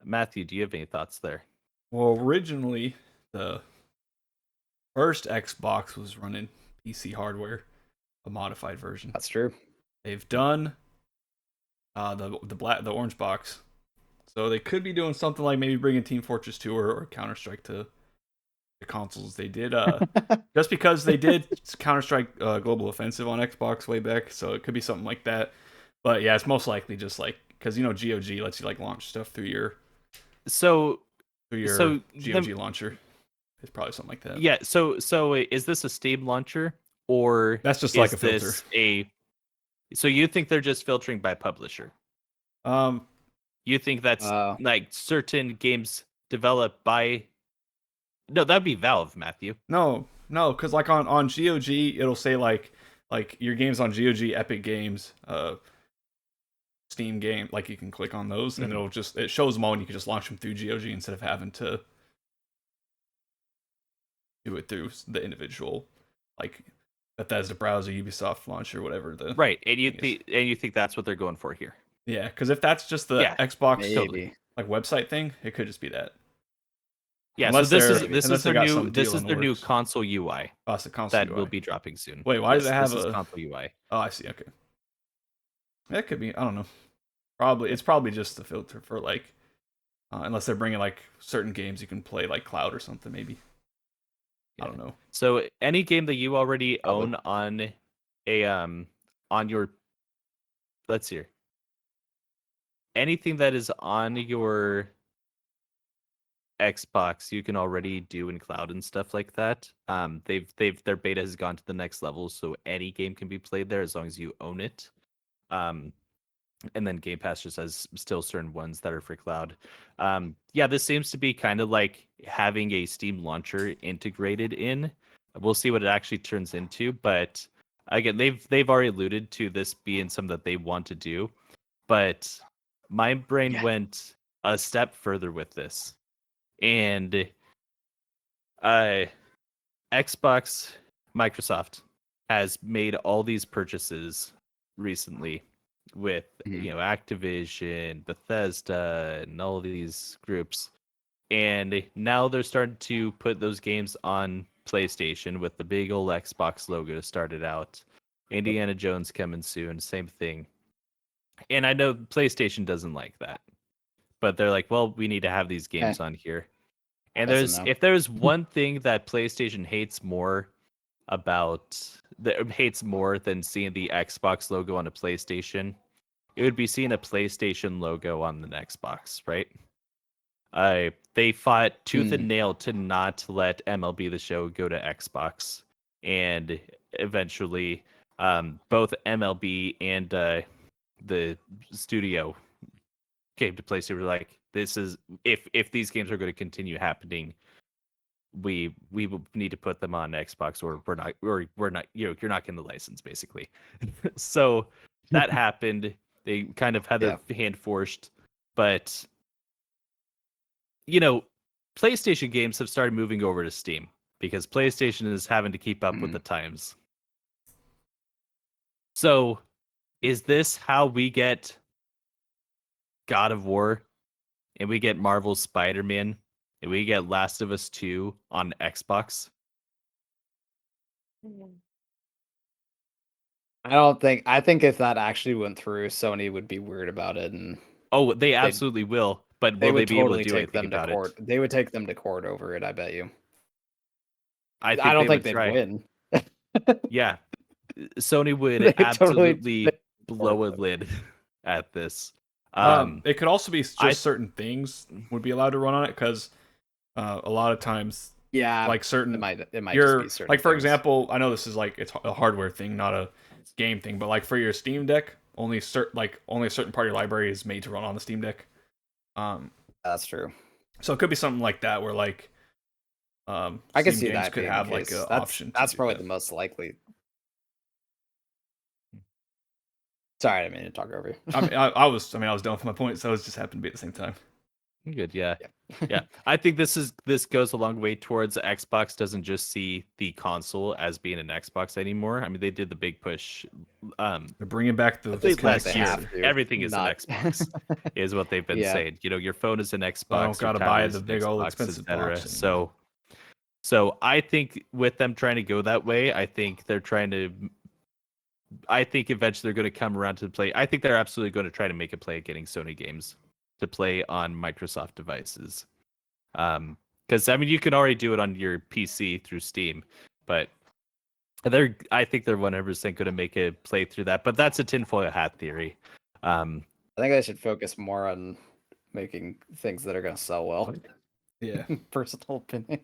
Matthew, do you have any thoughts there? Well, originally, the first Xbox was running PC hardware, a modified version. That's true. They've done the orange box, so they could be doing something like maybe bringing Team Fortress 2 or Counter Strike to the consoles. They did just because they did Counter Strike Global Offensive on Xbox way back, so it could be something like that. But yeah, it's most likely just like because GOG lets you like launch stuff through your GOG launcher. It's probably something like that. Yeah. So is this a Steam launcher or that's just like a filter? So you think they're just filtering by publisher? You think that's like certain games developed by? No, that'd be Valve, Matthew. No, because like on GOG, it'll say like your games on GOG, Epic Games, Steam game. Like you can click on those, and it shows them all, and you can just launch them through GOG instead of having to do it through the individual, like Bethesda browser, Ubisoft launcher, whatever the right. And you think that's what they're going for here? Yeah, because if that's just the Xbox like website thing, it could just be that. Yeah, Unless so they're- unless they got some this deal is in their new works. console UI Oh, it's the console that UI. will be dropping soon. Wait, why does it have this is a? console UI? Oh, I see. Okay, that could be. I don't know. Probably it's probably just the filter for like, unless they're bringing like certain games you can play like cloud or something maybe. I don't know. So any game that you already Probably. own on a on your, let's see here. Anything that is on your Xbox you can already do in cloud and stuff like that. Their beta has gone to the next level, so any game can be played there as long as you own it. And then Game Pass just has still certain ones that are for cloud. Yeah, this seems to be kind of like having a Steam launcher integrated in. We'll see what it actually turns into, but again, they've already alluded to this being something that they want to do. But my brain went a step further with this, and Xbox, Microsoft has made all these purchases recently with Activision, Bethesda, and all of these groups, and now they're starting to put those games on PlayStation with the big old Xbox logo started out. Indiana Jones coming soon, same thing. And I know PlayStation doesn't like that, but they're like, well, we need to have these games on here. And if there's one thing that PlayStation hates more than seeing the Xbox logo on a PlayStation, it would be seeing a PlayStation logo on an Xbox, right? They fought tooth and nail to not let MLB The Show go to Xbox, and eventually, both MLB and the studio came to place. They were like, "This is if these games are going to continue happening, we will need to put them on Xbox, or we're not you're not getting the license, basically." So that happened. They kind of had their hand forced, but PlayStation games have started moving over to Steam because PlayStation is having to keep up with the times. So, is this how we get God of War, and we get Marvel's Spider-Man, and we get Last of Us 2 on Xbox? I think if that actually went through, Sony would be weird about it, and they absolutely will. But will they be able to do anything about it? They would take them to court over it, I bet you. I don't think they'd win. Yeah. Sony would absolutely blow a lid at this. It could also be just certain things would be allowed to run on it, because a lot of times, like certain, it might just be certain like, for things. example, I know this is like it's a hardware thing, not a game thing, but like for your Steam Deck, only a certain part of your library is made to run on the Steam Deck. That's true. So it could be something like that, where like I can see games that could have like an option. That's probably the most likely. Sorry, I didn't mean to talk over you. I was done with my point, so it just happened to be at the same time. Good, yeah. I think this goes a long way towards Xbox doesn't just see the console as being an Xbox anymore. I mean, they did the big push. They're bringing back the last year. Everything is an Xbox, is what they've been saying. Your phone is an Xbox. I don't gotta buy the big old expensive box. So I think with them trying to go that way, I think eventually they're going to come around to play. I think they're absolutely going to try to make a play at getting Sony games to play on Microsoft devices. Because I mean, you can already do it on your PC through Steam, but I think they're 100% going to make a play through that. But that's a tinfoil hat theory. I think they should focus more on making things that are going to sell well. Yeah, personal opinion.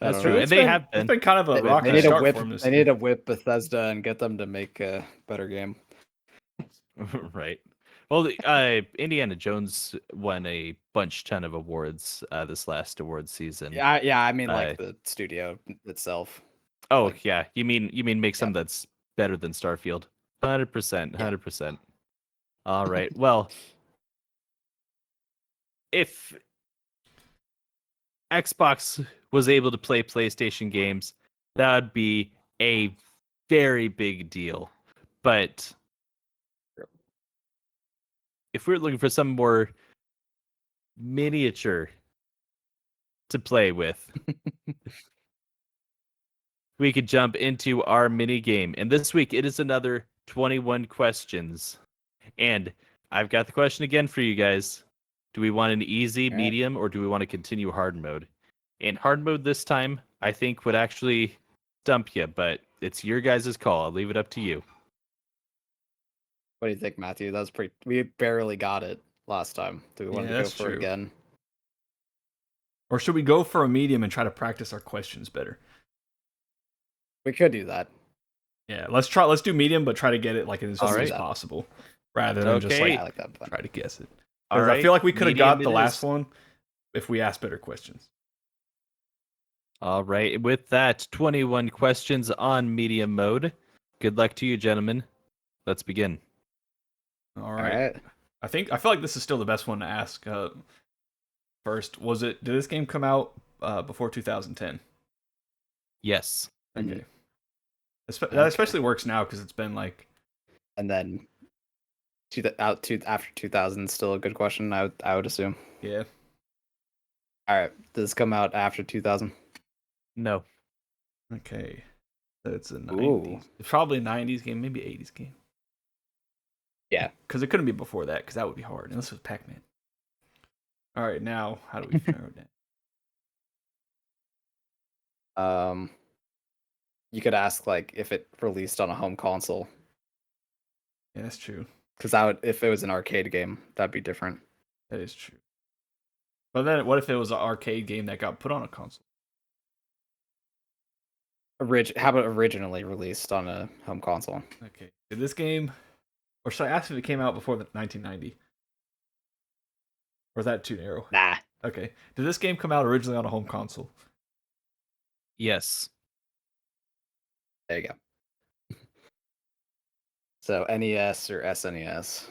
That's true. And it's been kind of a rocky start for them. They need to whip Bethesda and get them to make a better game. Right. Well, Indiana Jones won a ton of awards this last awards season. Yeah. I mean, like the studio itself. Oh, yeah. You mean make something that's better than Starfield? 100%. All right. Well, if Xbox was able to play PlayStation games, that would be a very big deal. But if we're looking for some more miniature to play with. We could jump into our mini game. And this week it is another 21 questions. And I've got the question again for you guys. Do we want an easy, All right. medium, or do we want to continue hard mode? And hard mode this time, I think, would actually stump you, but it's your guys' call. I'll leave it up to you. What do you think, Matthew? That was pretty. We barely got it last time. Do we want to go that's for it true. again? Or should we go for a medium and try to practice our questions better? We could do that. Yeah, let's try. Let's do medium, but try to get it like as All easy right. as possible, rather than just Okay. like I like that. Fun. try to guess it. All Because right. I feel like we could have medium got the it last is. one if we asked better questions. All right. With that, 21 questions on medium mode. Good luck to you, gentlemen. Let's begin. All All right. right. I feel like this is still the best one to ask. First, did this game come out before 2010? Yes. Okay. Mhm. That Okay. especially works now because it's been like And then after 2000 still a good question. I would assume. yeah. All right. Does this come out after 2000? No. Okay. That's a Ooh. 90s. It's probably a 90s game, maybe 80s game. Yeah. Because it couldn't be before that, because that would be hard. And this was Pac-Man. All right, now how do we narrow it down? You could ask like if it released on a home console, Yeah, that's true. because if it was an arcade game, that'd be different. That is true. But then, what if it was an arcade game that got put on a console? How about originally released on a home console? Okay. Did this game, or should I ask if it came out before the 1990? Or is that too narrow? Nah. Okay. Did this game come out originally on a home console? Yes. There you go. So NES or SNES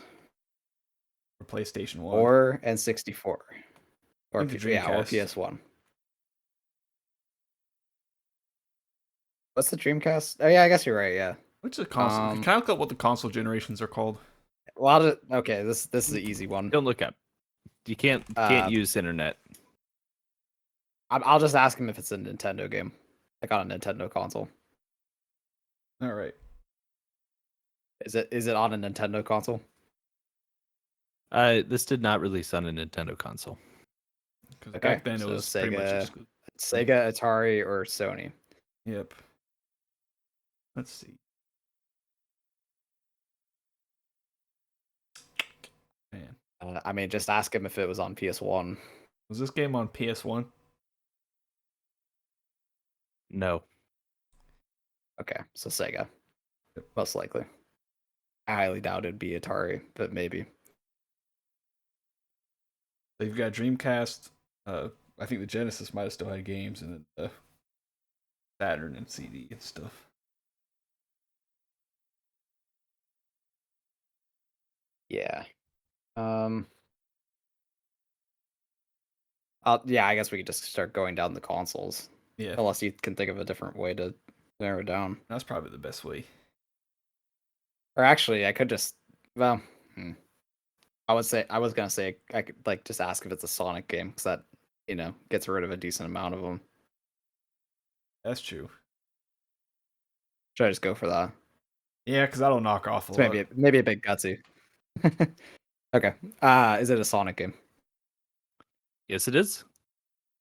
Or PlayStation 1? or N64 or think the or Dreamcast. PS1. What's the Dreamcast? Oh yeah, I guess you're right. Yeah. Which is a console? Can I look up what the console generations are called? Well, okay. This is the easy one. Don't look up. You can't use internet. I'll just ask him if it's a Nintendo game, like on a Nintendo console. All right. Is it on a Nintendo console? This did not release on a Nintendo console. Because Okay, back then it so was pretty much Sega. exclusive. Sega, Atari, or Sony? Yep. Let's see. Man. I mean, just ask him if it was on PS1. Was this game on PS1? No. Okay, so Sega. Yep. Most likely. I highly doubt it'd be Atari, but maybe. So you've got Dreamcast. I think the Genesis might have still had games, and then the Saturn and CD and stuff. Yeah. Yeah, I guess we could just start going down the consoles. Yeah, Unless you can think of a different way to narrow it down. that's probably the best way. Or actually, I could just I was gonna say I could like just ask if it's a Sonic game, because that gets rid of a decent amount of them. That's true. Should I just go for that? Yeah, because that'll knock off a It's lot. maybe a bit gutsy. Okay. Is it a Sonic game? Yes, it is.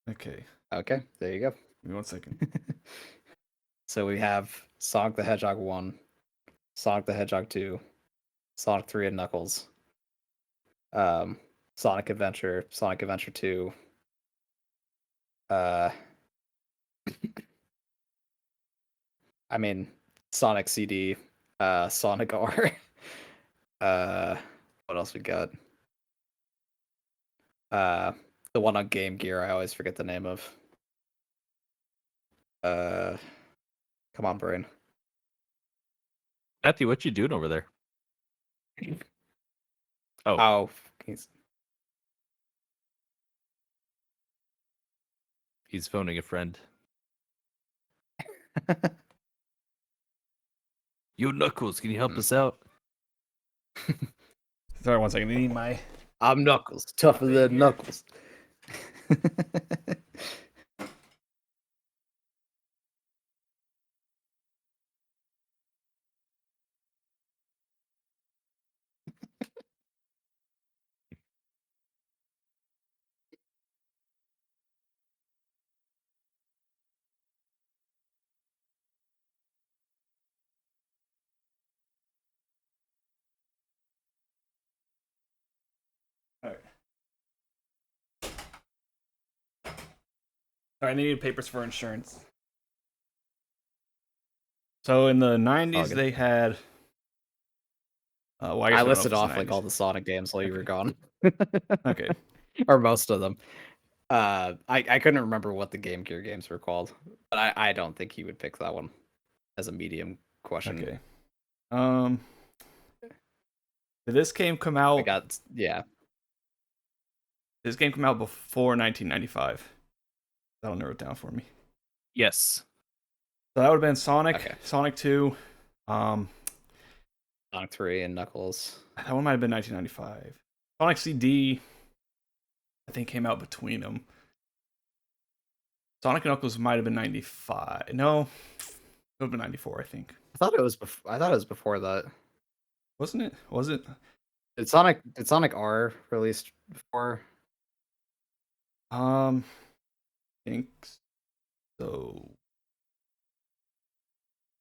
Okay, Okay, there you go. give me 1 second. So we have Sonic the Hedgehog 1, Sonic the Hedgehog 2, Sonic 3 and Knuckles, Sonic Adventure 2, I mean Sonic CD, Sonic R. What else we got? The one on Game Gear, I always forget the name of. Come on, brain. Matthew, what you doing over there? Oh, Oh, he's phoning a friend. Yo, Knuckles, can you help us out? Sorry, 1 second. I need my. I'm Knuckles, tougher than Knuckles. All right, they needed papers for insurance. So in the 90s, good. they had. Well, I guess we don't know if listed it's the off like 90s. all the Sonic games while you were Okay. gone. Okay. Or most of them. I couldn't remember what the Game Gear games were called, but I don't think he would pick that one as a medium question. Okay. Did this game come I out? got yeah. This game come out before 1995. That'll narrow it down for me. Yes. So that would have been Sonic, Okay. Sonic 2. Sonic 3 and Knuckles. That one might have been 1995. Sonic CD, I think, came out between them. Sonic and Knuckles might have been 95. No, it would have been 94, I think. I thought it was before that. Wasn't it? Was it? Did Sonic R released before? I think so.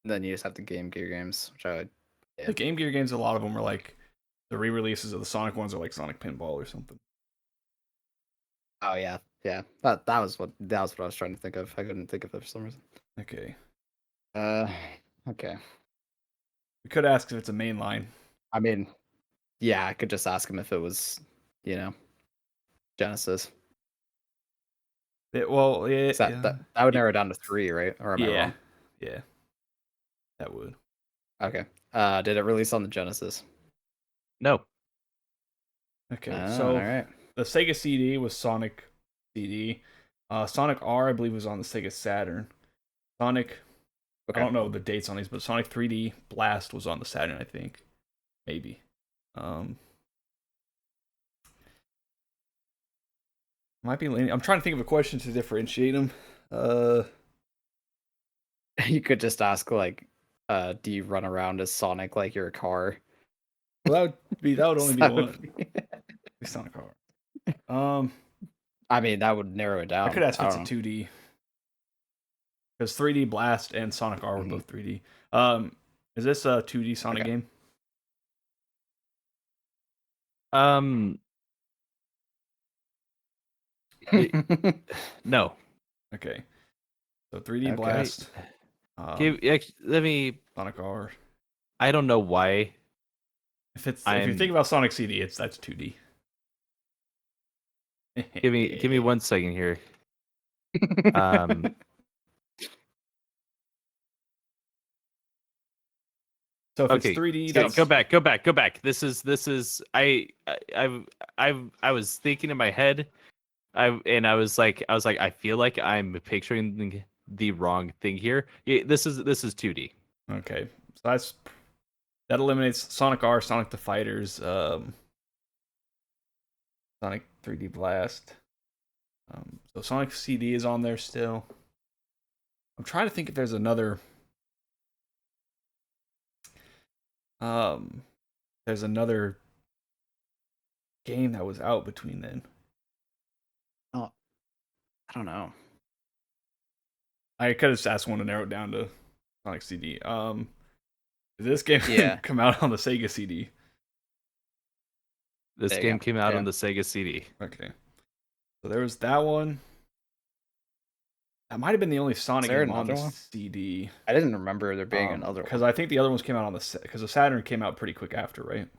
Then you just have the Game Gear games, which I would. Yeah. The Game Gear games, a lot of them are like the re-releases of the Sonic ones are like Sonic Pinball or something. Oh yeah, yeah. That was what I was trying to think of. I couldn't think of it for some reason. Okay. Okay. We could ask if it's a main line. I mean, yeah, I could just ask him if it was, Genesis. Yeah. That would narrow it down to 3, right? Or am I wrong? Yeah. That would. Okay. Did it release on the Genesis? No. Okay. Oh, So all right. the Sega CD was Sonic CD. Sonic R, I believe, was on the Sega Saturn. Sonic, Okay. I don't know the dates on these, but Sonic 3D Blast was on the Saturn, I think. Maybe. Might be leaning. I'm trying to think of a question to differentiate them. You could just ask like, do you run around as Sonic like you're a car? Well, that would only be That one. would be- Be Sonic R. I mean, that would narrow it down. I could ask if it's a don't know. 2D. Because 3D Blast and Sonic R were Mhm. both 3D. Is this a 2D Sonic Okay. game? No. Okay. So 3D Okay. Blast. Let me. Sonic R. I don't know why. If you I'm- think about Sonic CD, that's 2D. Give me 1 second here. Um, So if okay. it's 3D, Go back. This is. I was thinking in my head. I was like, I feel like I'm picturing the wrong thing here. This is 2D. Okay, so that eliminates Sonic R, Sonic the Fighters, Sonic 3D Blast. So Sonic CD is on there still. I'm trying to think if there's another. There's another game that was out between then. I don't know. I could have just asked one to narrow it down to Sonic CD. Did this game Yeah. come out on the Sega CD? This There you game go. came out Yeah. on the Sega CD. Okay. So there was that one. That might have been the only Sonic there game on the another one? CD. I didn't remember there being another Because one. I think the other ones came out on because the Saturn came out pretty quick after, right?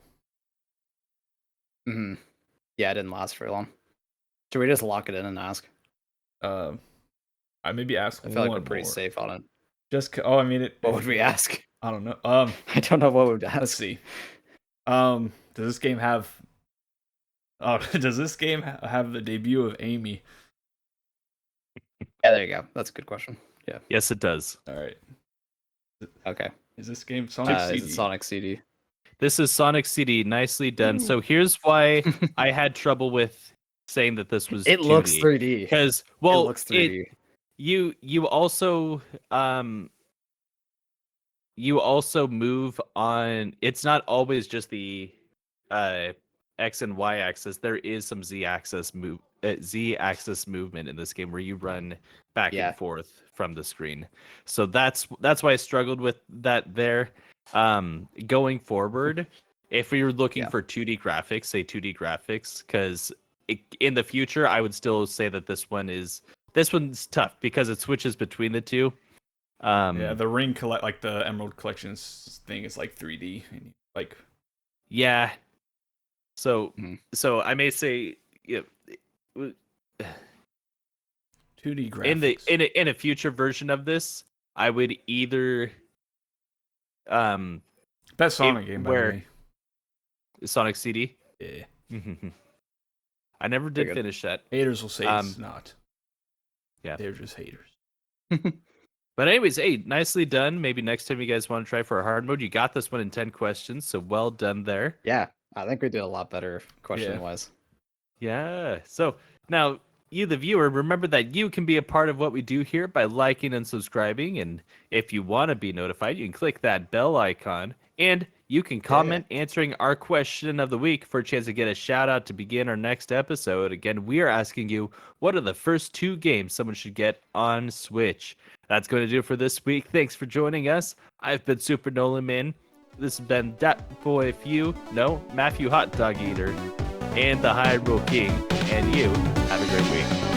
Mm-hmm. Yeah, it didn't last very long. Should we just lock it in and ask? I maybe ask I feel like one we're pretty more. safe on it. I mean it. What would we ask? I don't know. I don't know what we'd ask. Let's see. Does this game have? Does this game have the debut of Amy? Yeah, there you go. That's a good question. Yeah. Yes, it does. All right. Okay. Is this game Sonic CD? Is it Sonic CD? This is Sonic CD. Nicely done. So here's why I had trouble with saying that this was. It 2D. looks 3D. Because It well, looks 3D. you also move on. It's not always just the X and Y axis. There is some Z axis movement in this game where you run back Yeah. and forth from the screen. So that's why I struggled with that there. Going forward, if we were looking Yeah. for 2D graphics, say 2D graphics, because in the future I would still say that this one is this one's tough because it switches between the two. Yeah, the ring like the Emerald Collections thing is like 3D, and like yeah. So Mhm. so I may say, yeah, 2D graphics. in a future version of this, I would either Best Sonic game, by the where way. Sonic CD. Yeah. I never did good. finish that. Haters will say it's not. Yeah. They're just haters. But anyways, hey, nicely done. Maybe next time you guys want to try for a hard mode, you got this one in 10 questions, so well done there. Yeah, I think we did a lot better question-wise. Yeah. So now, you, the viewer, remember that you can be a part of what we do here by liking and subscribing. And if you want to be notified, you can click that bell icon. And you can comment answering our question of the week for a chance to get a shout out to begin our next episode. Again, we are asking you, what are the first 2 games someone should get on Switch? That's going to do it for this week. Thanks for joining us. I've been Super Nolan Man. This has been Dat Boy Matthew Hot Dog Eater, and the Hyrule King. And you have a great week.